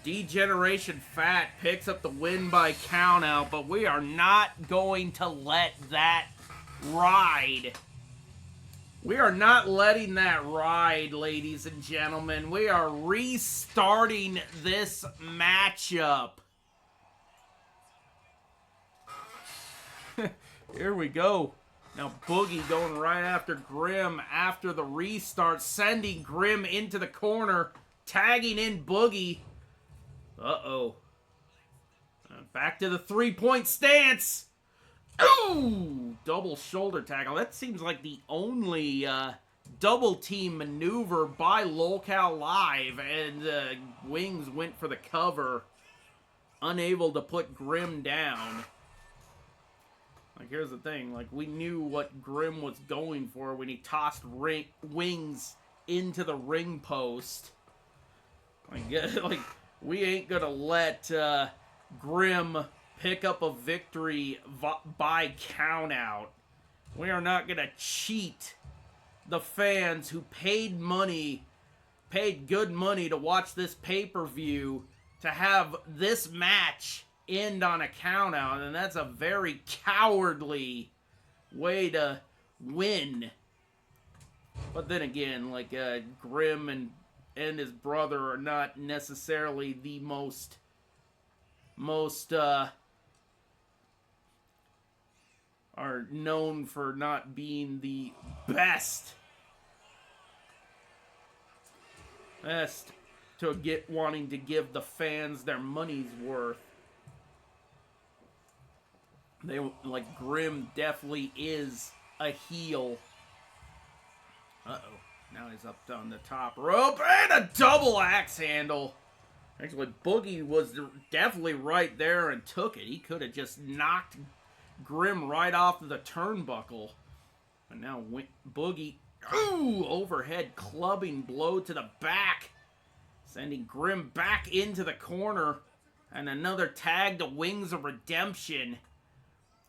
Degeneration Fat picks up the win by countout, but we are not going to let that ride. We are not letting that ride, ladies and gentlemen. We are restarting this matchup. Here we go. Now Boogie going right after Grimm after the restart, sending Grimm into the corner, tagging in Boogie. Uh-oh. Back to the 3-point stance. Ooh! Double shoulder tackle. That seems like the only double team maneuver by Lolcow Live, and Wings went for the cover. Unable to put Grimm down. Like, here's the thing. Like, we knew what Grimm was going for when he tossed Wings into the ring post. Like we ain't gonna let Grimm pick up a victory by countout. We are not gonna cheat the fans who paid good money to watch this pay-per-view to have this match end on a countout, and that's a very cowardly way to win. But then again, like Grimm and his brother are not necessarily the most are known for not being the best to wanting to give the fans their money's worth. They like Grimm definitely is a heel. Uh-oh. Now he's up on the top rope and a double axe handle. Actually, Boogie was definitely right there and took it. He could have just knocked Grimm right off of the turnbuckle. And now Boogie, ooh, overhead clubbing blow to the back. Sending Grimm back into the corner. And another tag to Wings of Redemption.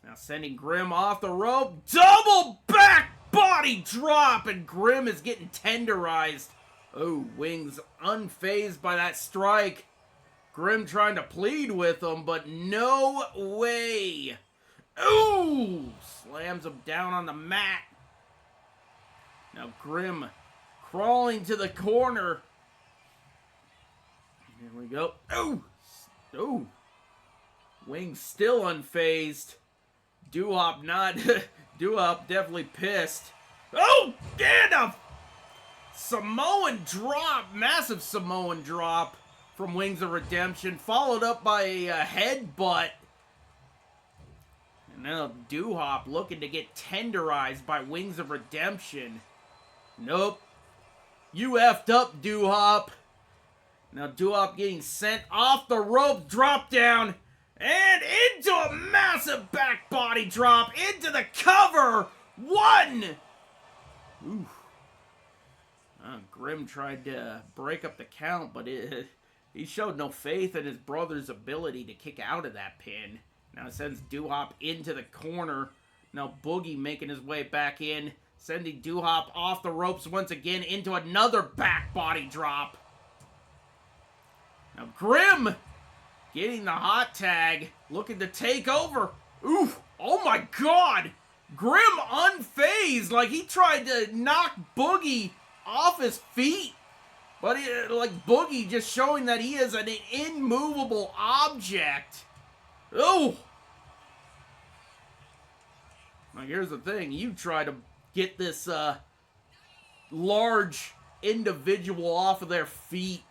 Now sending Grimm off the rope. Double back body drop. And Grimm is getting tenderized. Oh, Wings unfazed by that strike. Grimm trying to plead with him, but no way. Ooh! Slams him down on the mat. Now Grimm crawling to the corner. Here we go. Ooh! Ooh! Wings still unfazed. Doo-Wop not... Doo-Wop definitely pissed. Oh! And a Samoan drop. Massive Samoan drop from Wings of Redemption. Followed up by a headbutt. And now Doo-Wop looking to get tenderized by Wings of Redemption. Nope. You effed up, Doo-Wop. Now Doo-Wop getting sent off the rope, drop down, and into a massive back body drop, into the cover. 1! Ooh. Grimm tried to break up the count, but he showed no faith in his brother's ability to kick out of that pin. Now it sends Doo-Wop into the corner. Now Boogie making his way back in, sending Doo-Wop off the ropes once again into another back body drop. Now Grimm getting the hot tag, looking to take over. Oof! Oh my god! Grimm unfazed, like he tried to knock Boogie off his feet. But like Boogie just showing that he is an immovable object. Oh! Now, here's the thing. You try to get this large individual off of their feet.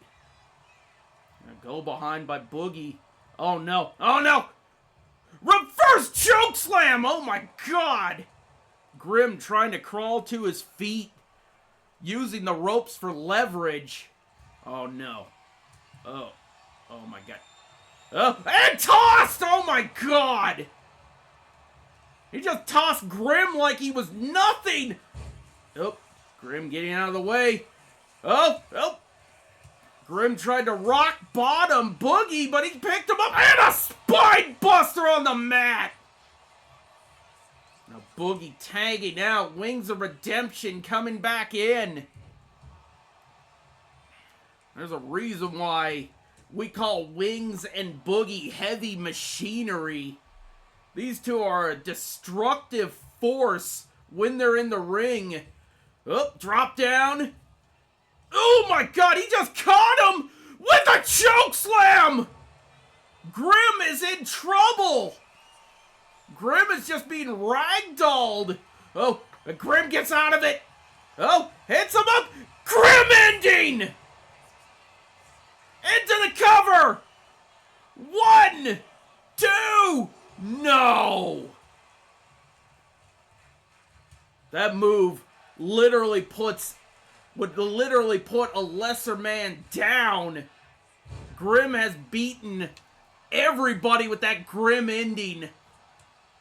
Now go behind by Boogie. Oh, no. Oh, no. Reverse chokeslam. Oh, my God. Grim trying to crawl to his feet, using the ropes for leverage. Oh, no. Oh. Oh, my God. Oh, and tossed! Oh, my God. He just tossed Grim like he was nothing. Oh, Grim getting out of the way. Oh. Grim tried to rock bottom Boogie, but he picked him up. And a spine buster on the mat. Now Boogie tagging out. Wings of Redemption coming back in. There's a reason why we call Wings and Boogie heavy machinery. These two are a destructive force when they're in the ring. Oh, drop down. Oh my God, he just caught him with a choke slam! Grim is in trouble! Grim is just being ragdolled. Oh, Grim gets out of it. Oh, hits him up. Grim ending! Into the cover! 1, 2, no! That move would literally put a lesser man down. Grim has beaten everybody with that Grim ending.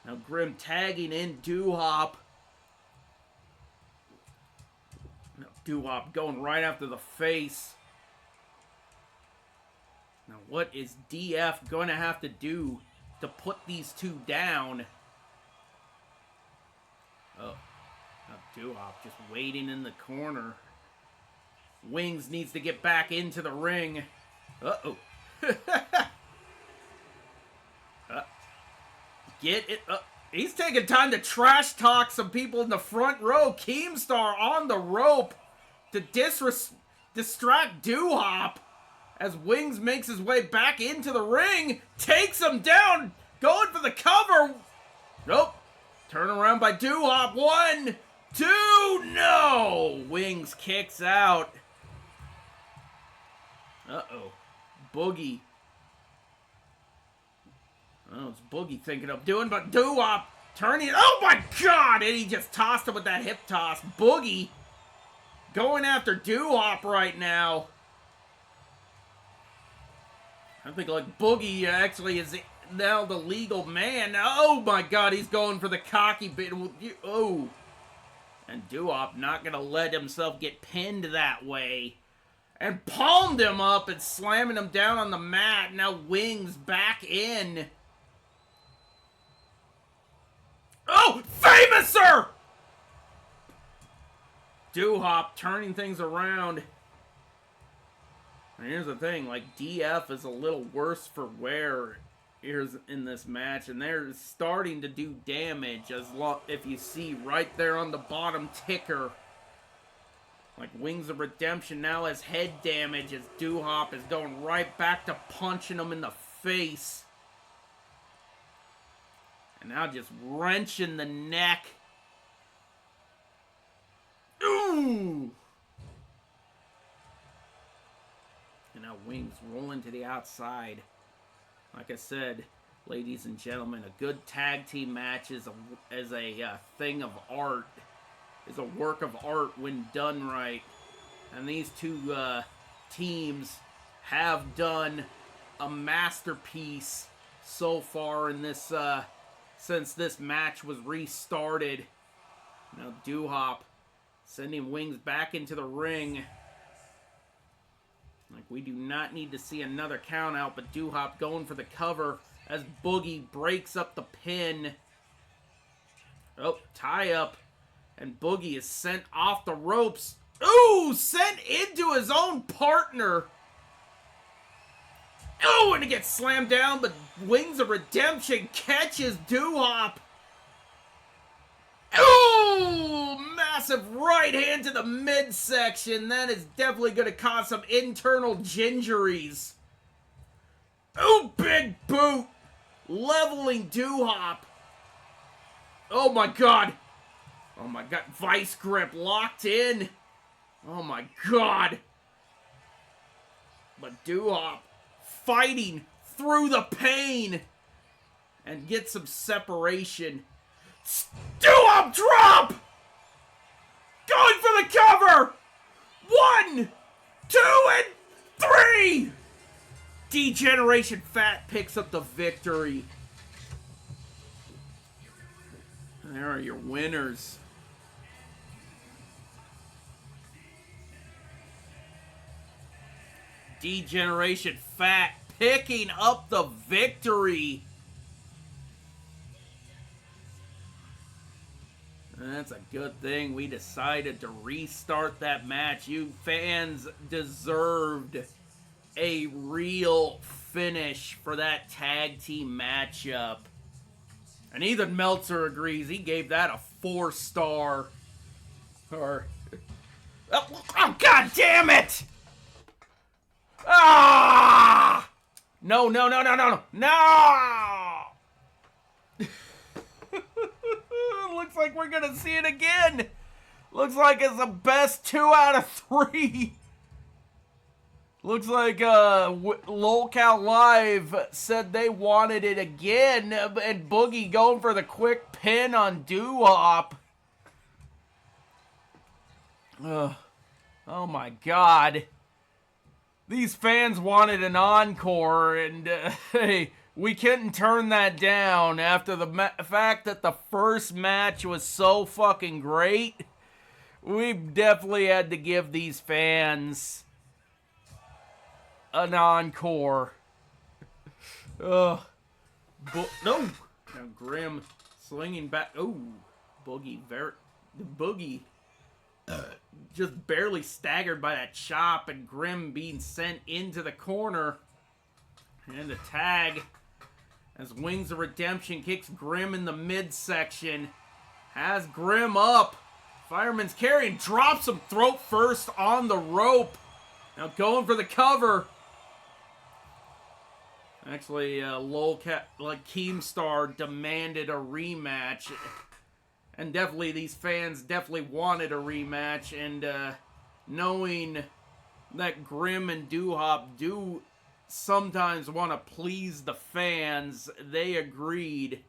Now Grim tagging in Doo-Hop. Now Doo-Hop going right after the face. Now what is DF going to have to do to put these two down? Oh, now Doo-Hop just waiting in the corner. Wings needs to get back into the ring. Uh-oh. Get it up. He's taking time to trash talk some people in the front row. Keemstar on the rope to distract Doo-Hop as Wings makes his way back into the ring. Takes him down. Going for the cover. Nope. Turn around by Doo-Hop. 1, 2. No. Wings kicks out. Uh-oh. Boogie. Oh, it's Boogie thinking of doing, but Doo-Hop turning. Oh my God! And he just tossed him with that hip toss. Boogie going after Doo-Hop right now. I think like Boogie actually is now the legal man. Oh my God, he's going for the cocky bit. Oh. And Doo-Hop not going to let himself get pinned that way. And palmed him up and slamming him down on the mat. Now Wings back in. Oh, Famouser! Doo-Hop turning things around. And here's the thing, like, DF is a little worse for wear here's in this match, and they're starting to do damage, if you see right there on the bottom ticker. Like, Wings of Redemption now has head damage as Doo-Hop is going right back to punching him in the face. And now just wrenching the neck. Ooh! And now Wings rolling to the outside. Like I said, ladies and gentlemen, a good tag team match is a thing of art. Is a work of art when done right. And these two teams have done a masterpiece so far in this since this match was restarted. Now Doo-Hop sending Wings back into the ring. Like, we do not need to see another count out, but Doo-Hop going for the cover as Boogie breaks up the pin. Oh, tie up. And Boogie is sent off the ropes. Ooh, sent into his own partner. Oh, and it gets slammed down, but Wings of Redemption catches Doo-Hop. Ooh, massive right hand to the midsection. That is definitely going to cause some internal gingeries. Ooh, big boot. Leveling Doo-Hop. Oh my god! Oh my god, vice grip locked in! Oh my god! But Duhop fighting through the pain and get some separation. Duhop drop! Going for the cover! 1, 2, and 3! D-Generation Fat picks up the victory. There are your winners. D-Generation Fat picking up the victory. That's a good thing we decided to restart that match. You fans deserved a real finish for that tag team matchup. And even Meltzer agrees. He gave that a 4-star. Or... Oh, god damn it! Ah! No, no, no, no, no, no! Looks like we're gonna see it again. Looks like it's the best 2 out of 3. Looks like Lolcow Live said they wanted it again, and Boogie going for the quick pin on Duhop. Oh my god. These fans wanted an encore, and hey, we couldn't turn that down after the fact that the first match was so fucking great. We definitely had to give these fans an encore. No! Now Grim slinging back. Oh, Boogie. Boogie just barely staggered by that chop, and Grim being sent into the corner. And a tag as Wings of Redemption kicks Grim in the midsection. Has Grim up. Fireman's carry and drops him throat first on the rope. Now going for the cover. Actually, Keemstar demanded a rematch. And definitely these fans definitely wanted a rematch. And knowing that Grim and Duhop do sometimes want to please the fans, they agreed.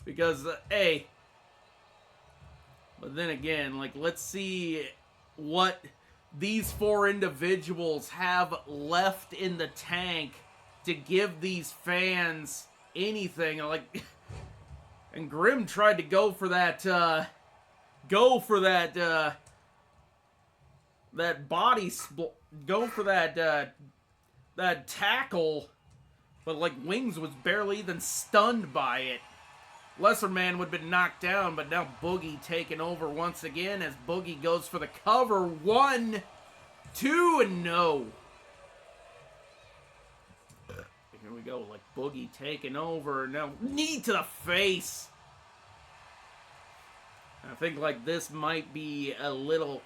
Because, hey, but then again, like, let's see what these 4 individuals have left in the tank to give these fans anything. Like, and Grim tried to go for that that body split, go for that tackle, but like Wings was barely even stunned by it. Lesser Man would have been knocked down, but now Boogie taking over once again as Boogie goes for the cover. 1, 2, and no. Here we go, like Boogie taking over. Now, knee to the face. I think like this might be a little,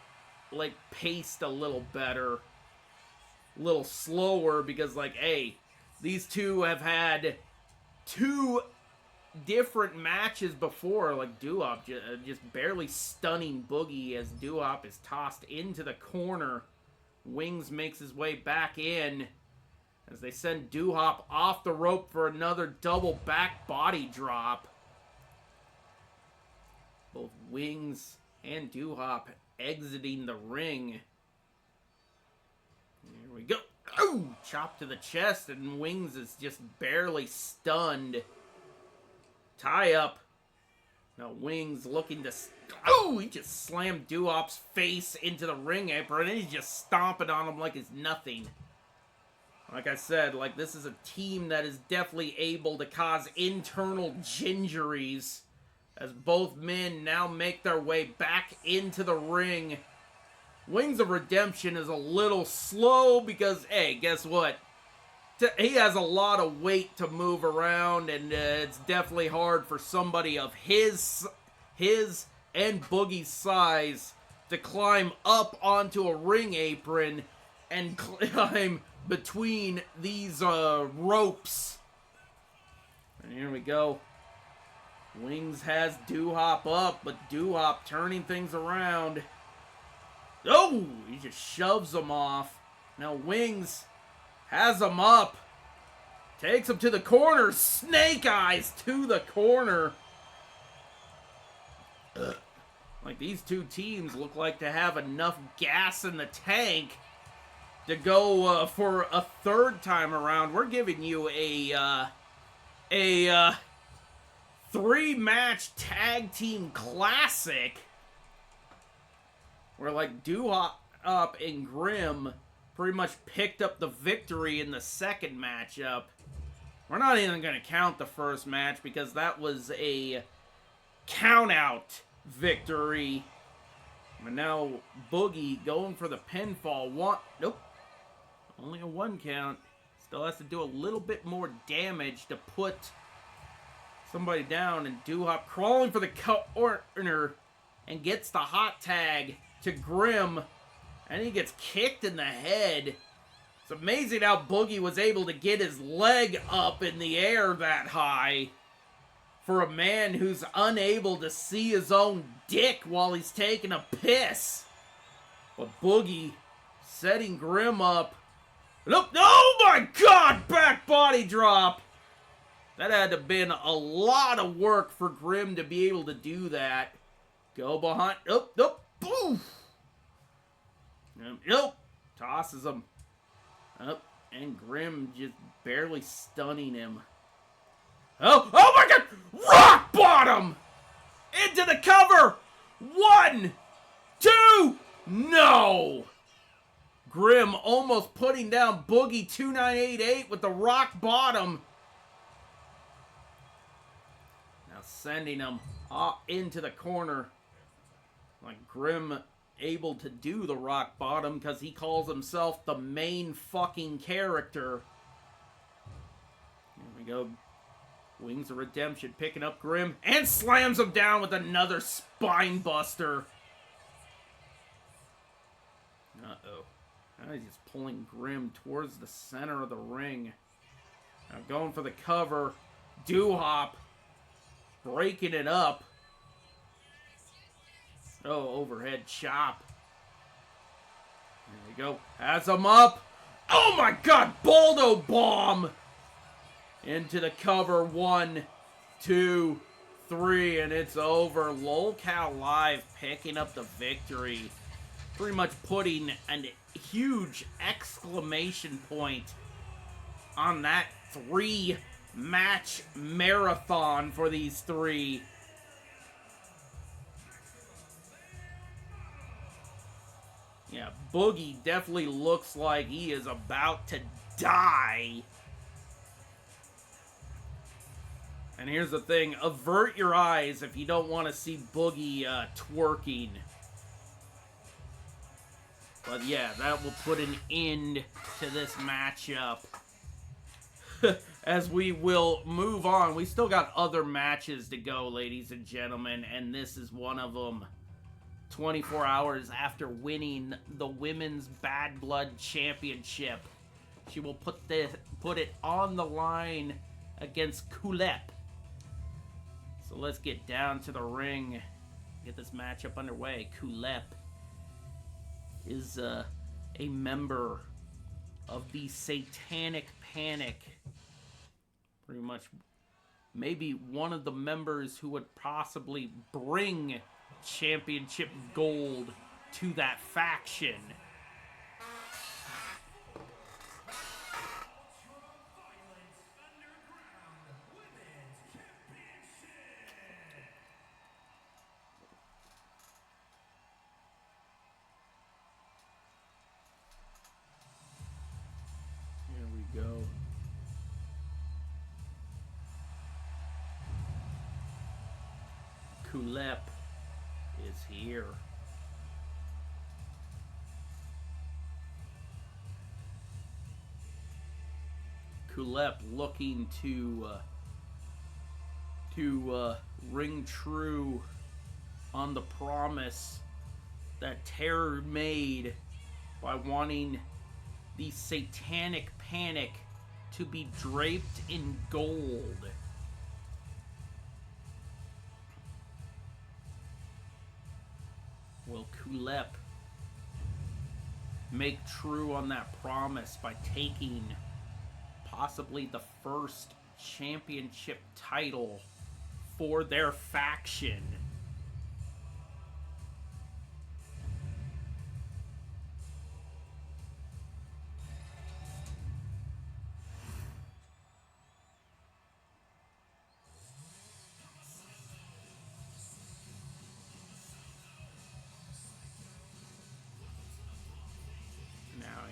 like, paced a little better. A little slower because, like, hey, these two have had 2 different matches before. Like, Duhop just barely stunning Boogie as Duhop is tossed into the corner. Wings makes his way back in as they send Duhop off the rope for another double back body drop. Both Wings and Duhop exiting the ring. Here we go. Oh! Chop to the chest, and Wings is just barely stunned. Tie up. Now Wings looking to... Oh! He just slammed Duhop's face into the ring apron, and he's just stomping on him like it's nothing. Like I said, like, this is a team that is definitely able to cause internal gingeries as both men now make their way back into the ring. Wings of Redemption is a little slow because, hey, guess what? He has a lot of weight to move around, and it's definitely hard for somebody of his and Boogie's size to climb up onto a ring apron and climb between these ropes. And here we go. Wings has Doo-Hop up, but Doo-Hop turning things around. Oh, he just shoves him off. Now Wings has him up. Takes him to the corner. Snake Eyes to the corner. Ugh. Like, these two teams look like to have enough gas in the tank to go for a third time around. We're giving you a 3-match tag team classic where, like, Doo-Hop and Grim pretty much picked up the victory in the second matchup. We're not even going to count the first match because that was a count-out victory. But now Boogie going for the pinfall. Nope. Only a 1 count. Still has to do a little bit more damage to put somebody down. And Doo-Hop crawling for the corner and gets the hot tag to Grim. And he gets kicked in the head. It's amazing how Boogie was able to get his leg up in the air that high for a man who's unable to see his own dick while he's taking a piss. But Boogie setting Grim up. Look, oh my God, back body drop. That had to have been a lot of work for Grim to be able to do that. Go behind, boom. Nope, tosses him. Up, and Grim just barely stunning him. Oh my God! Rock bottom! Into the cover! 1, 2, no! Grim almost putting down Boogie 2988 with the rock bottom. Now sending him into the corner. Like Grim able to do the rock bottom because he calls himself the main fucking character. Here we go. Wings of Redemption picking up Grim and slams him down with another spine buster. Uh-oh. Now he's just pulling Grim towards the center of the ring. Now going for the cover. Doo-Hop breaking it up. Oh, overhead chop. There we go. Has him up. Oh my God, Baldo bomb. Into the cover. 1, 2, 3, and it's over. Lolcow Live picking up the victory. Pretty much putting a huge exclamation point on that 3-match marathon for these three. Yeah, Boogie definitely looks like he is about to die. And here's the thing, avert your eyes if you don't want to see Boogie twerking. But yeah, that will put an end to this matchup. As we will move on, we still got other matches to go, ladies and gentlemen, and this is one of them. 24 hours after winning the Women's Bad Blood Championship, she will put it on the line against Kulep. So let's get down to the ring, get this matchup underway. Kulep is a member of the Satanic Panic. Pretty much maybe one of the members who would possibly bring championship gold to that faction. Here we go. Kulep is here. Kulep looking to ring true on the promise that Terror made by wanting the Satanic Panic to be draped in gold. Will Kulep make true on that promise by taking possibly the first championship title for their faction?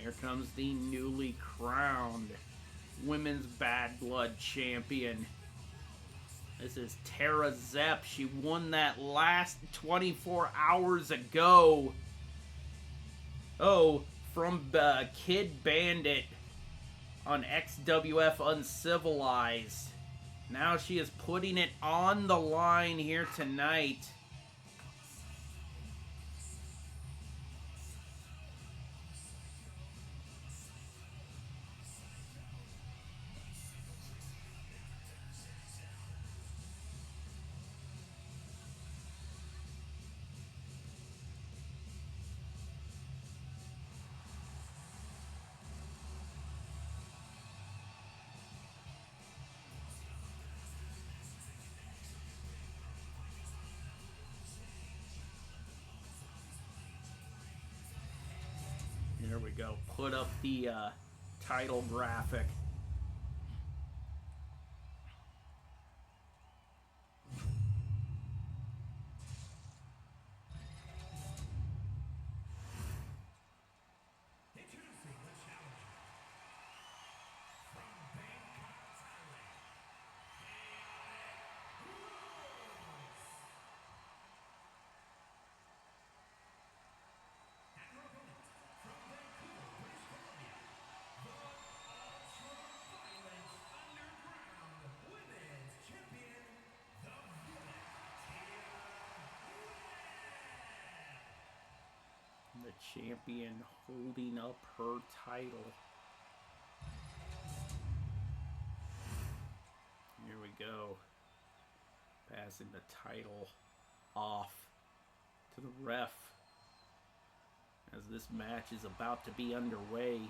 Here comes the newly crowned Women's Bad Blood Champion. This is Tara Zepp. She won that last 24 hours ago. Oh, from Kid Bandit on XWF Uncivilized. Now she is putting it on the line here tonight. There we go. Put up the title graphic. The champion holding up her title. Here we go. Passing the title off to the ref as this match is about to be underway.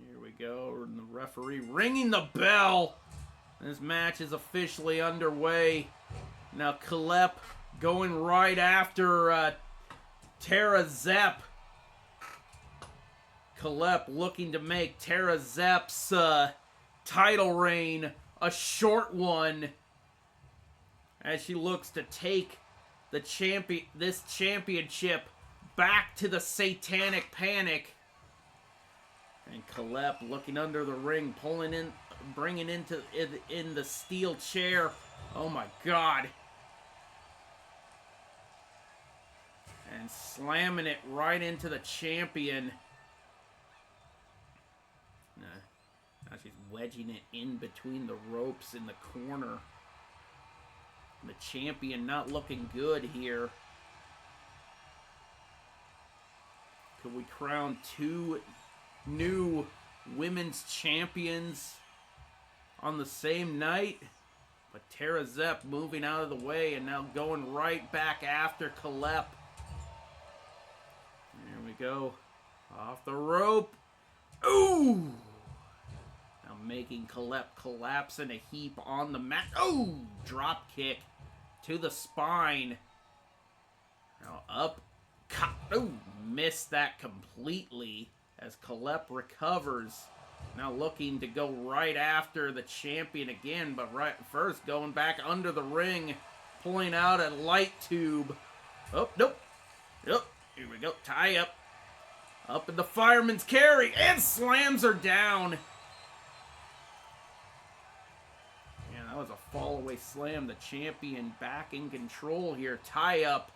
Here we go, and the referee ringing the bell. This match is officially underway. Now Kulep going right after Tara Zepp. Kulep looking to make Tara Zepp's title reign a short one as she looks to take the this championship back to the Satanic Panic. And Kulep looking under the ring, pulling in, bringing into in the steel chair. Oh my God. And slamming it right into the champion. Now she's wedging it in between the ropes in the corner. The champion not looking good here. Could we crown two new women's champions on the same night? But Tara Zepp moving out of the way and now going right back after Kulep. There we go. Off the rope. Ooh! Now making Kulep collapse in a heap on the mat. Oh! Drop kick to the spine. Now up. Oh! Missed that completely as Kulep recovers. Now looking to go right after the champion again, but right first going back under the ring, pulling out a light tube. Oh, nope. Yep. Here we go. Tie up. Up in the fireman's carry and slams her down. Yeah, that was a fall away slam. The champion back in control here. Tie up.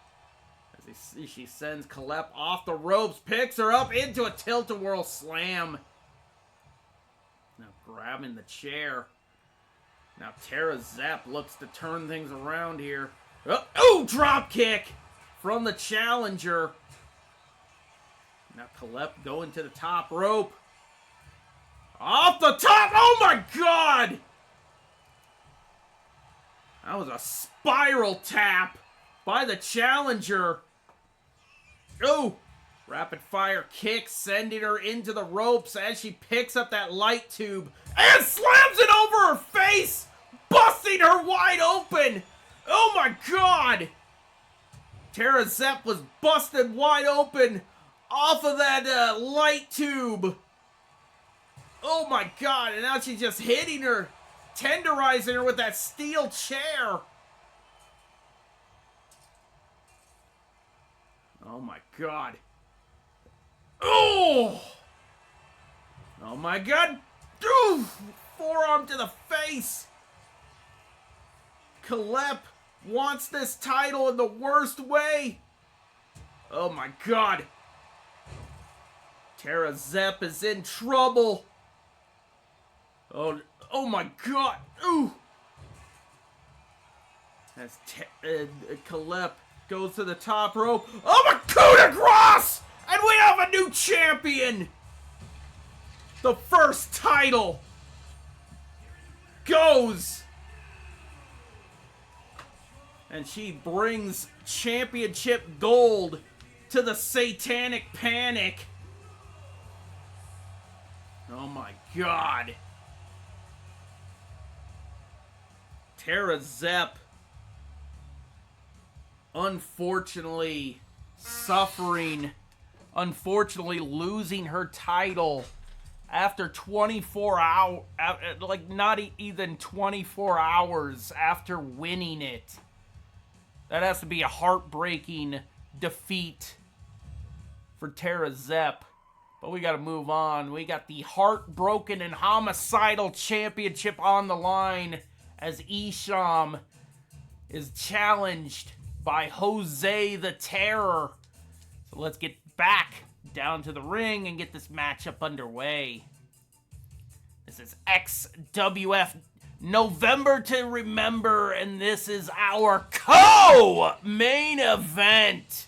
As she sends Kulep off the ropes, picks her up into a tilt-a-whirl slam. Now grabbing the chair. Now Tara Zepp looks to turn things around here. Oh, drop kick from the challenger. Now Kulep going to the top rope. Off the the top. Oh my god! That was a spiral tap by the challenger. Oh! Rapid fire kick, sending her into the ropes as she picks up that light tube and slams it over her face, busting her wide open. Oh my god! Tara Zepp was busted wide open off of that light tube. Oh my god, and now she's just hitting her, tenderizing her with that steel chair. Oh my god. Oh! Oh my god! Ooh! Forearm to the face! Kalep wants this title in the worst way! Oh my god! Tara Zepp is in trouble! Oh my god! Ooh! As Kalep goes to the top rope. Oh my coup de grace! And we have a new champion! The first title goes. And she brings championship gold to the Satanic Panic. Oh my god. Tara Zepp, unfortunately losing her title after 24 hours, like not even 24 hours after winning it. That has to be a heartbreaking defeat for Tara Zepp. But we got to move on. We got the Heartbroken and Homicidal Championship on the line as Isham is challenged by Jose the Terror. So let's get back down to the ring and get this matchup underway. This is XWF November to Remember, and this is our co-main event.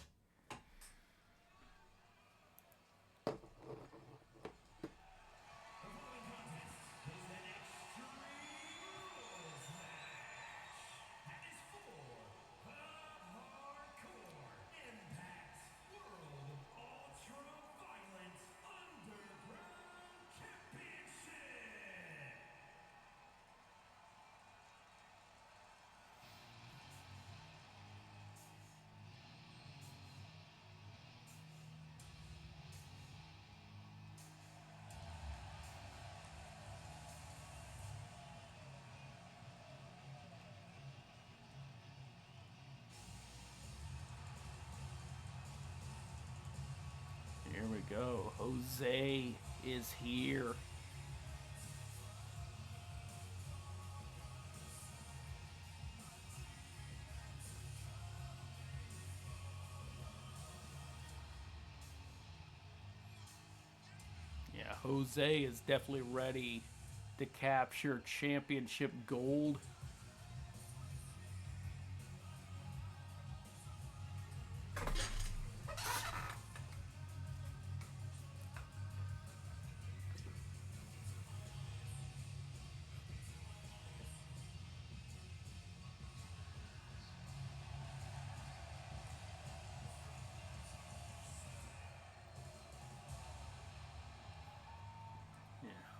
Here we go. Jose is here. Yeah, Jose is definitely ready to capture championship gold.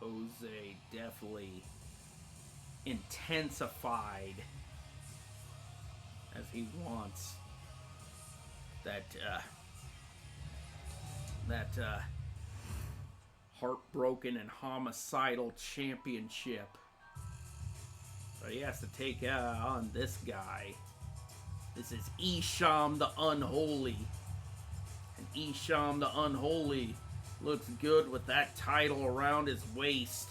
Jose definitely intensified as he wants that Heartbroken and Homicidal Championship. So he has to take on this guy. This is Isham the Unholy. And Isham the Unholy looks good with that title around his waist.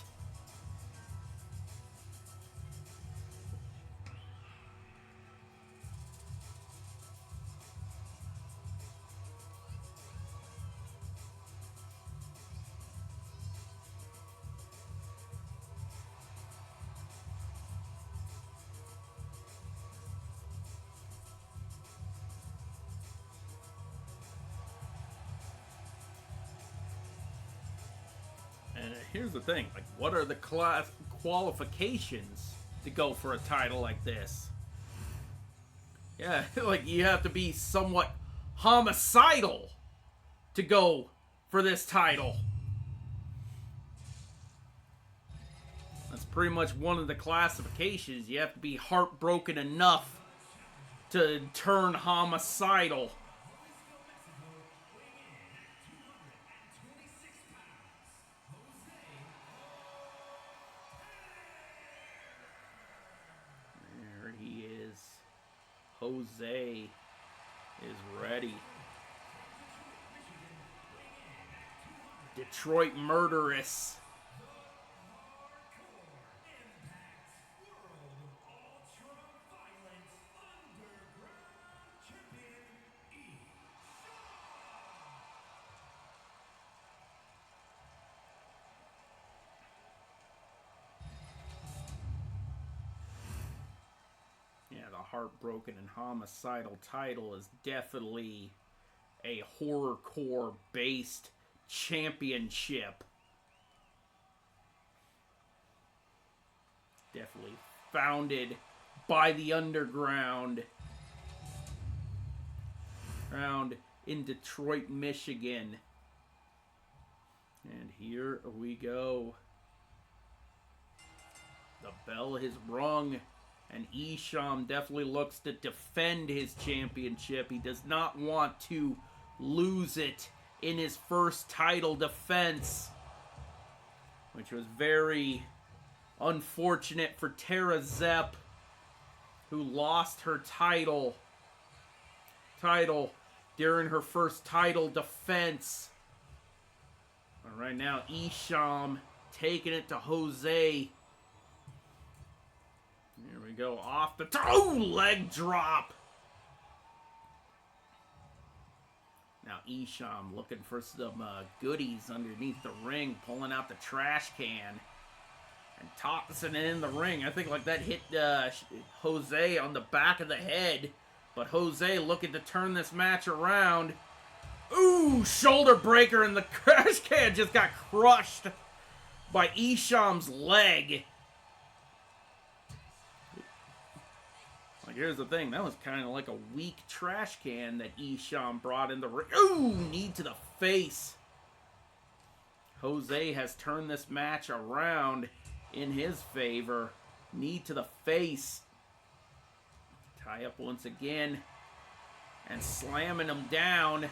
And here's the thing. Like, what are the qualifications to go for a title like this? Yeah, like, you have to be somewhat homicidal to go for this title. That's pretty much one of the classifications. You have to be heartbroken enough to turn homicidal. There he is. Jose is ready. Detroit Murderous. Yeah, the Heartbroken and Homicidal title is definitely a horrorcore based championship. Definitely founded by the underground. Found in Detroit, Michigan. And here we go. The bell is rung. And Isham definitely looks to defend his championship. He does not want to lose it in his first title defense, which was very unfortunate for Tara Zepp, who lost her title during her first title defense. But right now, Isham taking it to Jose. Here we go, off the leg drop. Now Isham looking for some goodies underneath the ring, pulling out the trash can and tossing it in the ring. I think like that hit Jose on the back of the head, but Jose looking to turn this match around. Ooh, shoulder breaker, and the trash can just got crushed by Isham's leg. Here's the thing, that was kind of like a weak trash can that Isham brought in the ring. Ooh, knee to the face. Jose has turned this match around in his favor. Knee to the face. Tie up once again. And slamming him down.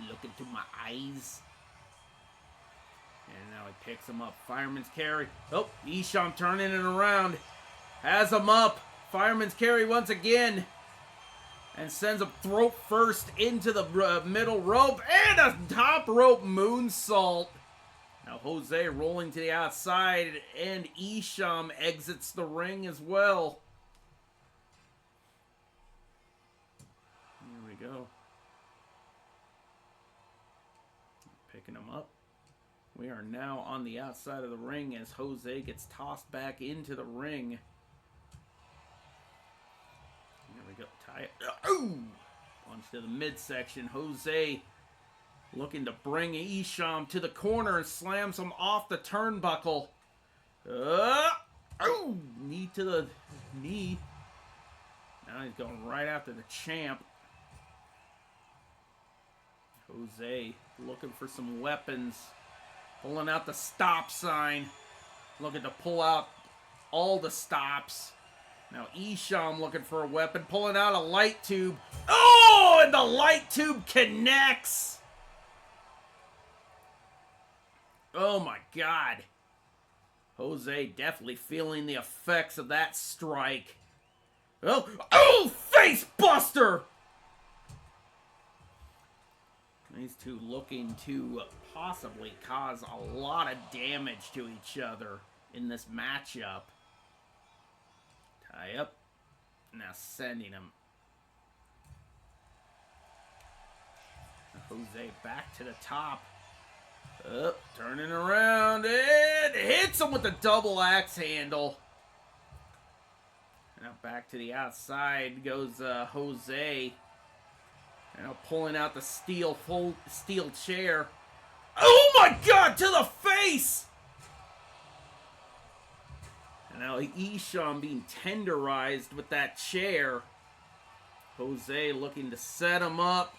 Look into my eyes. And now he picks him up. Fireman's carry. Oh, Isham turning it around. Has him up. Fireman's carry once again. And sends him throat first into the middle rope. And a top rope moonsault. Now Jose rolling to the outside. And Isham exits the ring as well. Here we go. Picking him up. We are now on the outside of the ring as Jose gets tossed back into the ring. Here we go. Tie it. Ooh! Punch to the midsection. Jose looking to bring Isham to the corner and slams him off the turnbuckle. Ooh! Knee to the knee. Now he's going right after the champ. Jose looking for some weapons. Pulling out the stop sign. Looking to pull out all the stops. Now Isham looking for a weapon. Pulling out a light tube. Oh! And the light tube connects! Oh my God. Jose definitely feeling the effects of that strike. Oh! Face buster! These two looking to possibly cause a lot of damage to each other in this matchup. Tie up. Now sending him. Jose back to the top. Up, turning around, and hits him with the double axe handle. Now back to the outside goes Jose. Now pulling out the steel chair. Oh my God, to the face! And now Isham being tenderized with that chair. Jose looking to set him up.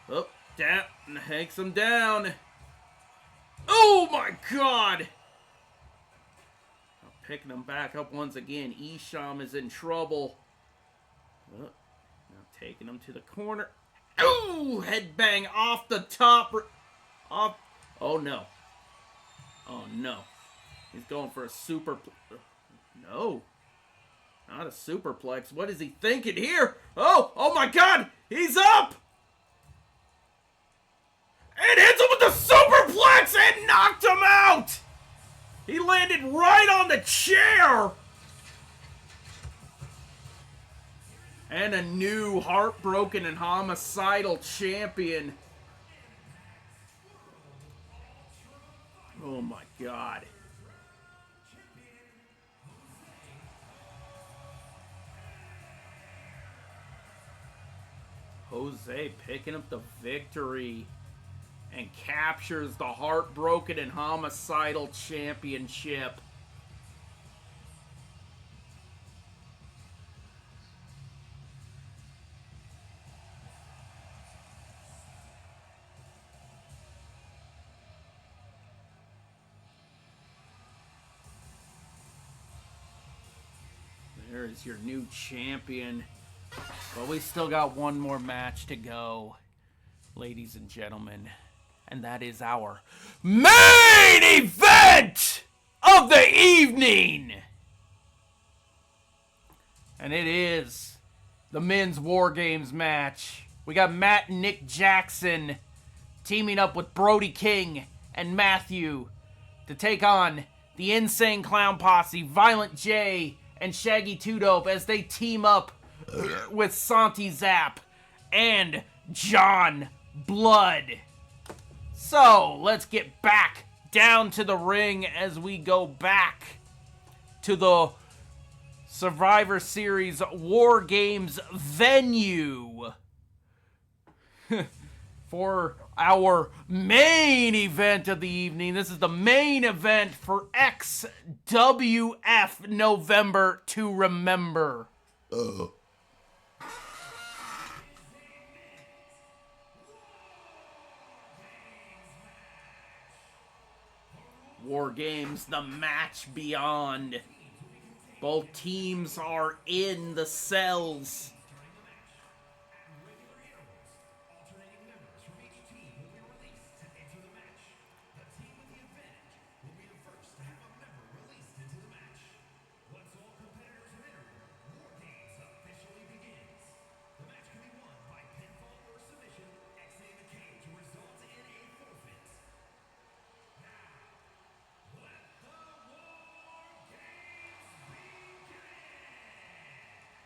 Oh, tap, and hangs him down. Oh my God! Picking him back up once again. Isham is in trouble. Oh, now taking him to the corner. Ooh! Headbang off the top. Off. Oh no. Oh no. He's going for a super. No. Not a superplex. What is he thinking here? Oh! Oh my God! He's up! And hits him with the superplex and knocked him out! He landed right on the chair! And a new heartbroken and homicidal champion. Oh my God. Jose picking up the victory and captures the heartbroken and homicidal championship. There is your new champion. But we still got one more match to go, ladies and gentlemen. And that is our main event of the evening. And it is the men's War Games match. We got Matt and Nick Jackson teaming up with Brody King and Matthew to take on the Insane Clown Posse, Violent J, and Shaggy 2 Dope as they team up with Santi Zap and John Blood. So, let's get back down to the ring as we go back to the Survivor Series War Games venue for our main event of the evening. This is the main event for XWF November to Remember. War Games, the match beyond. Both teams are in the cells.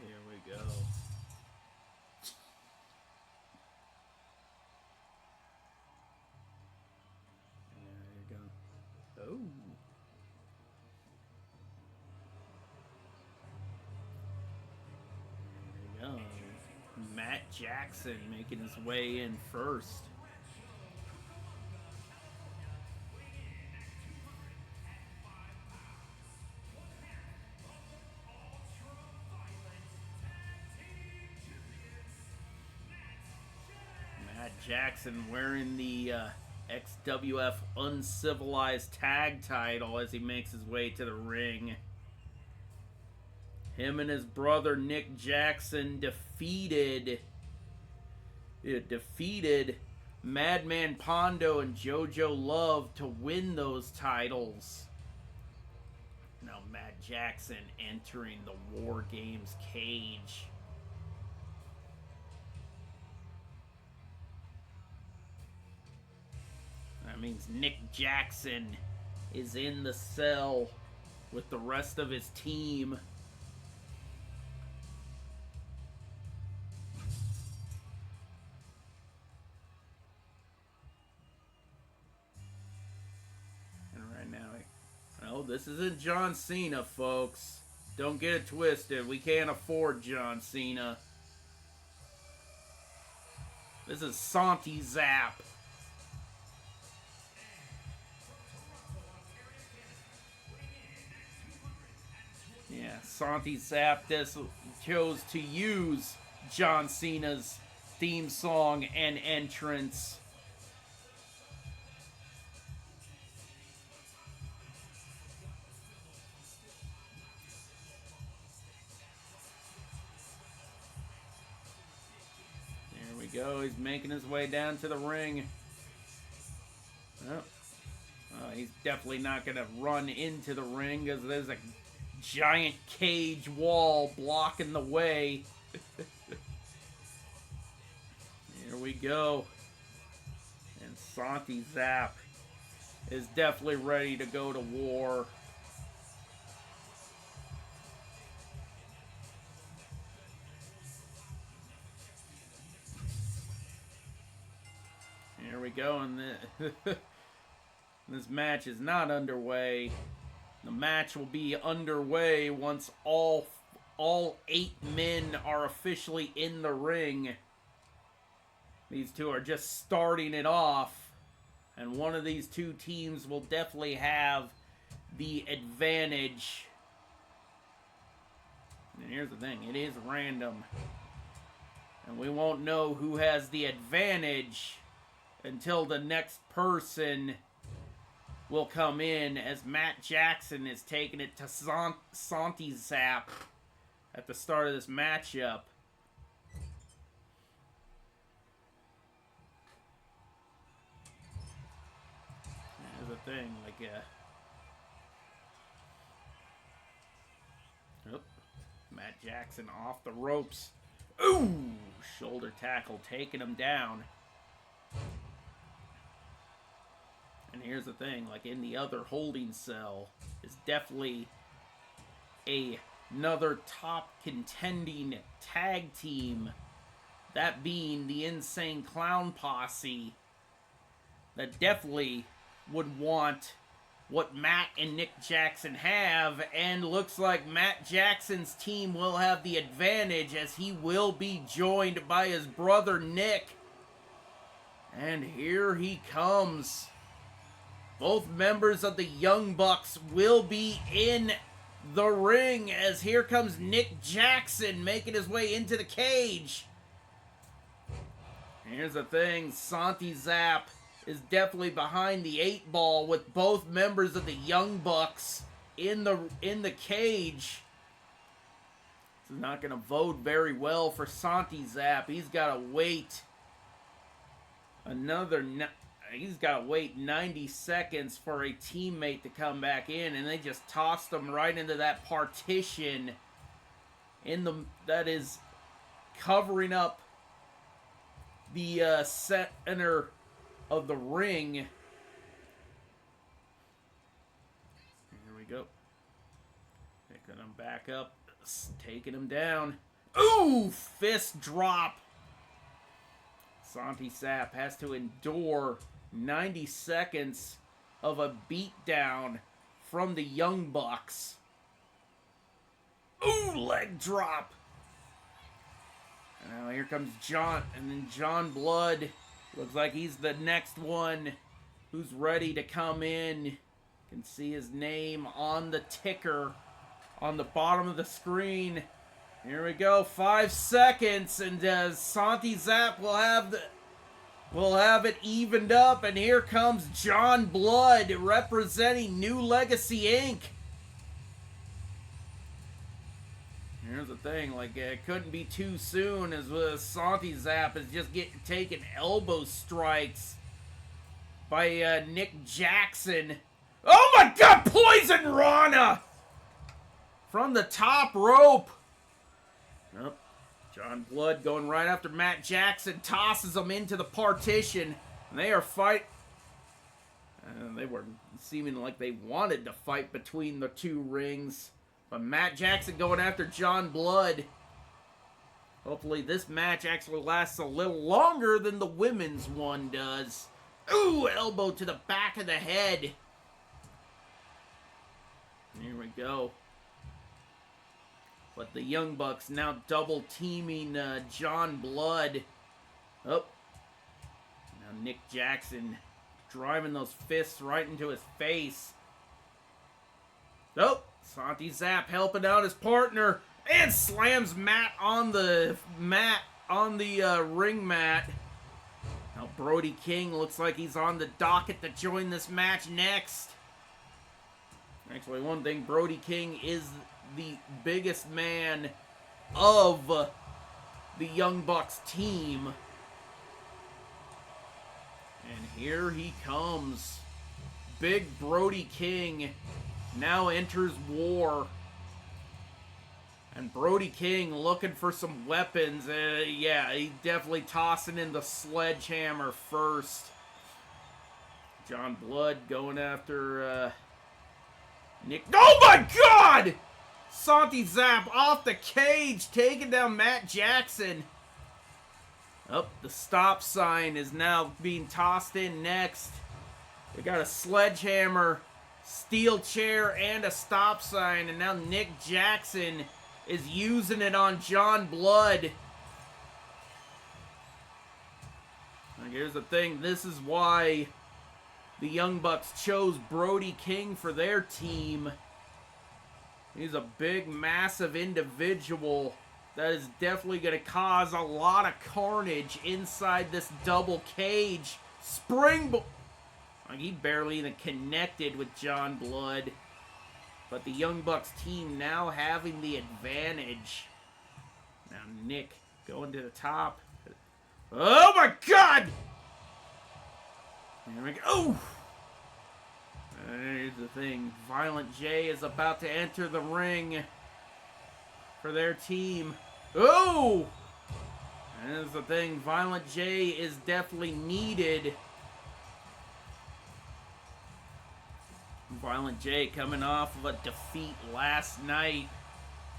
Here we go. There you go. Oh. There you go. Matt Jackson making his way in first. Jackson wearing the XWF Uncivilized Tag title as he makes his way to the ring. Him and his brother Nick Jackson defeated Madman Pondo and JoJo Love to win those titles. Now Matt Jackson entering the War Games cage. That means Nick Jackson is in the cell with the rest of his team. And right now, no, this isn't John Cena, folks. Don't get it twisted. We can't afford John Cena. This is Santi Zap. Santi Zap chose to use John Cena's theme song and entrance. There we go. He's making his way down to the ring. Oh. He's definitely not going to run into the ring because there's a giant cage wall blocking the way. Here we go. And Santi Zap is definitely ready to go to war. Here we go. And this match is not underway. The match will be underway once all 8 men are officially in the ring. These two are just starting it off. And one of these two teams will definitely have the advantage. And here's the thing, it is random. And we won't know who has the advantage until the next person will come in, as Matt Jackson is taking it to Santi Zap at the start of this matchup. There's the thing, like, Matt Jackson off the ropes. Ooh! Shoulder tackle taking him down. And here's the thing, like in the other holding cell is definitely another top contending tag team, that being the Insane Clown Posse, that definitely would want what Matt and Nick Jackson have, and looks like Matt Jackson's team will have the advantage as he will be joined by his brother Nick. And here he comes. Both members of the Young Bucks will be in the ring, as here comes Nick Jackson making his way into the cage. Here's the thing, Santi Zap is definitely behind the 8 ball with both members of the Young Bucks in the cage. This is not going to vote very well for Santi Zap. He's got to wait He's got to wait 90 seconds for a teammate to come back in, and they just tossed him right into that partition that is covering up the center of the ring. Here we go. Picking him back up, taking him down. Ooh, fist drop. Santi Zap has to endure 90 seconds of a beatdown from the Young Bucks. Ooh, leg drop. Now here comes John, and then John Blood. Looks like he's the next one who's ready to come in. You can see his name on the ticker on the bottom of the screen. Here we go, 5 seconds, and Santi Zap will have it evened up, and here comes John Blood representing New Legacy Inc. Here's the thing, like, it couldn't be too soon, as Santi Zap is just taking elbow strikes by Nick Jackson. Oh my God, Poison Rana! From the top rope. Nope. John Blood going right after Matt Jackson, tosses him into the partition, and they are they were seeming like they wanted to fight between the two rings, but Matt Jackson going after John Blood. Hopefully this match actually lasts a little longer than the women's one does. Ooh, elbow to the back of the head. Here we go. But the Young Bucks now double teaming John Blood. Oh. Now Nick Jackson driving those fists right into his face. Oh. Santi Zap helping out his partner and slams Matt on the ring mat. Now Brody King looks like he's on the docket to join this match next. Actually, one thing, Brody King is the biggest man of the Young Bucks team. And here he comes. Big Brody King now enters War. And Brody King looking for some weapons. Yeah, he's definitely tossing in the sledgehammer first. John Blood going after Nick. Oh my God! Santi Zap off the cage, taking down Matt Jackson. Oh, the stop sign is now being tossed in next. We got a sledgehammer, steel chair, and a stop sign. And now Nick Jackson is using it on John Blood. Now here's the thing. This is why the Young Bucks chose Brody King for their team. He's a big, massive individual that is definitely going to cause a lot of carnage inside this double cage. Springboard. He barely even connected with John Blood. But the Young Bucks team now having the advantage. Now Nick going to the top. Oh my God! There we go. Oh! Here's the thing. Violent J is about to enter the ring for their team. Oh! And here's the thing. Violent J is definitely needed. Violent J coming off of a defeat last night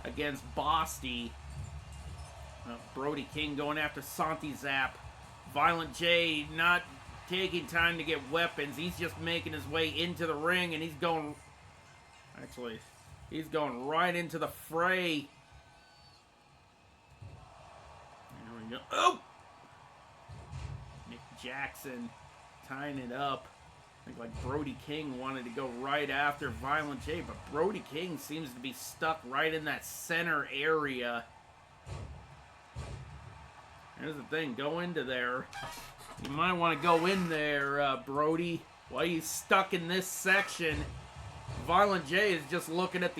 against Bosty. Brody King going after Santi Zap. Violent J not taking time to get weapons. He's just making his way into the ring, and he's going... Actually, he's going right into the fray. There we go. Oh! Nick Jackson tying it up. I think like Brody King wanted to go right after Violent J, but Brody King seems to be stuck right in that center area. Here's the thing, go into there. You might want to go in there, Brody. While he's stuck in this section, Violent J is just looking at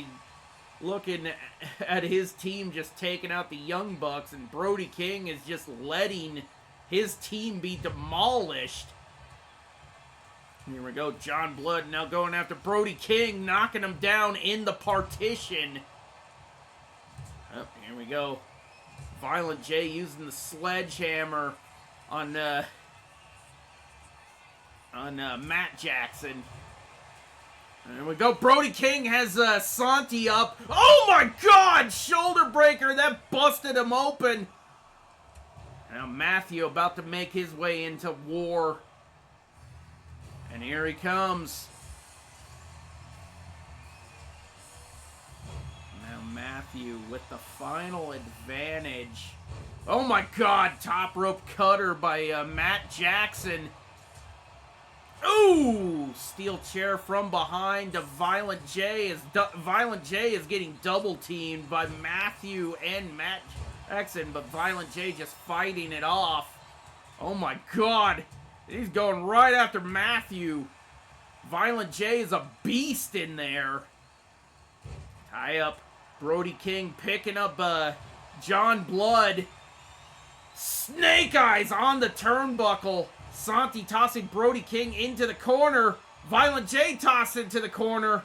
his team just taking out the Young Bucks, and Brody King is just letting his team be demolished. Here we go, John Blood now going after Brody King, knocking him down in the partition. Oh, here we go. Violent J using the sledgehammer on Matt Jackson. There we go. Brody King has Santi up. Oh my God! Shoulder breaker that busted him open. Now Matthew about to make his way into War. And here he comes. Now Matthew with the final advantage. Oh my God, top rope cutter by Matt Jackson. Ooh, steel chair from behind to Violent J. Violent J is getting double teamed by Matthew and Matt Jackson, but Violent J just fighting it off. Oh my God. He's going right after Matthew. Violent J is a beast in there. Tie up. Brody King picking up John Blood. Snake Eyes on the turnbuckle. Santi tossing Brody King into the corner. Violent J tossed into the corner.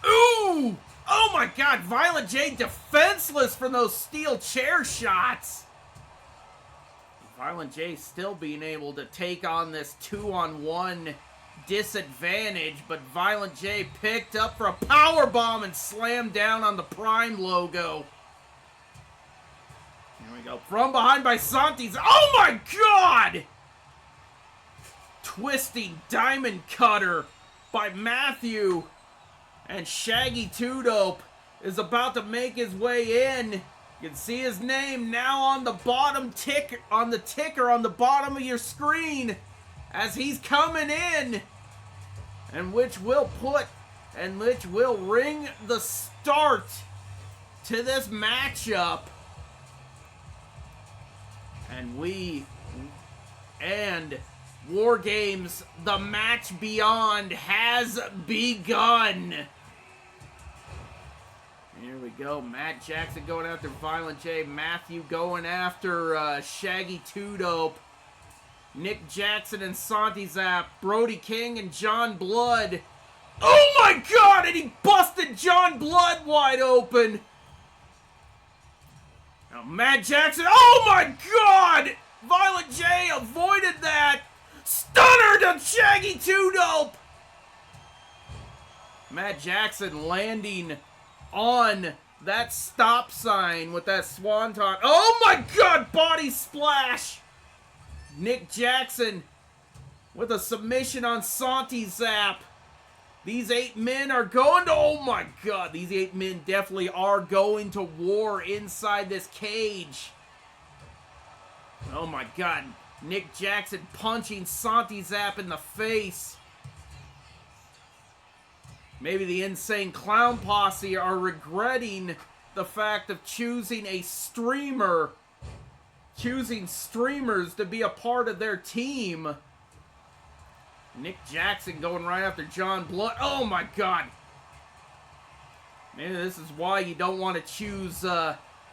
Ooh! Oh my God, Violent J defenseless from those steel chair shots. Violent J still being able to take on this 2-on-1 disadvantage, but Violent J picked up for a powerbomb and slammed down on the Prime logo. Here we go. From behind by Santi's. Oh my God! Twisting Diamond Cutter by Matthew. And Shaggy Two Dope is about to make his way in. You can see his name now on the bottom ticker on the bottom of your screen as he's coming in. and which will ring the start to this matchup. And War Games, the match beyond has begun. Here we go. Matt Jackson going after Violent J. Matthew going after Shaggy 2 Dope. Nick Jackson and Santi Zap. Brody King and John Blood. Oh my god! And he busted John Blood wide open. Now Matt Jackson. Oh my god! Violent J avoided that. Stunner to Shaggy 2 Dope. Matt Jackson landing on that stop sign with that swanton. Oh my god, body splash! Nick Jackson with a submission on Santi Zap. These 8 men are going to, oh my god, these 8 men definitely are going to war inside this cage. Oh my god, Nick Jackson punching Santi Zap in the face. Maybe the Insane Clown Posse are regretting the fact of choosing streamers to be a part of their team. Nick Jackson going right after John Blood. Oh my god. Maybe this is why you don't want to choose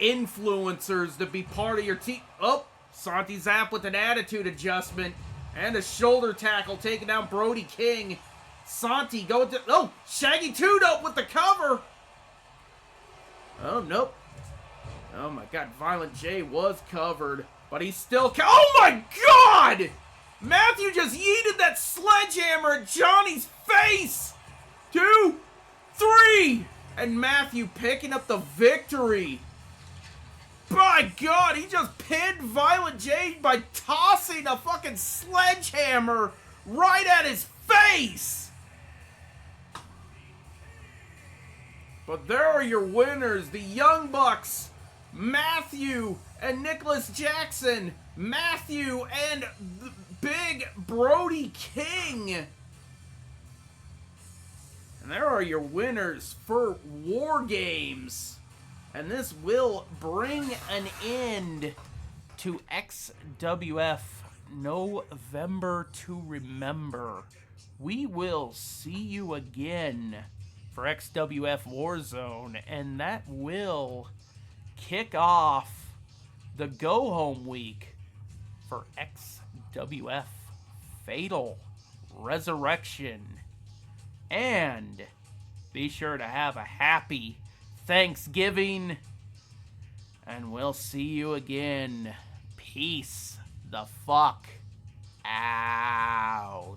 influencers to be part of your team. Oh, Santi Zap with an attitude adjustment and a shoulder tackle taking down Brody King. Santi going to... Oh, Shaggy 2 Dope with the cover. Oh, nope. Oh, my God. Violent J was covered, but he's still... Oh, my God! Matthew just yeeted that sledgehammer at Johnny's face. 2, 3. And Matthew picking up the victory. By God, he just pinned Violent J by tossing a fucking sledgehammer right at his face. But there are your winners, the Young Bucks, Matthew and Nicholas Jackson, Matthew and Big Brody King. And there are your winners for War Games. And this will bring an end to XWF November to Remember. We will see you again for XWF Warzone, and that will kick off the go-home week for XWF Fatal Resurrection. And be sure to have a happy Thanksgiving, and we'll see you again. Peace the fuck out.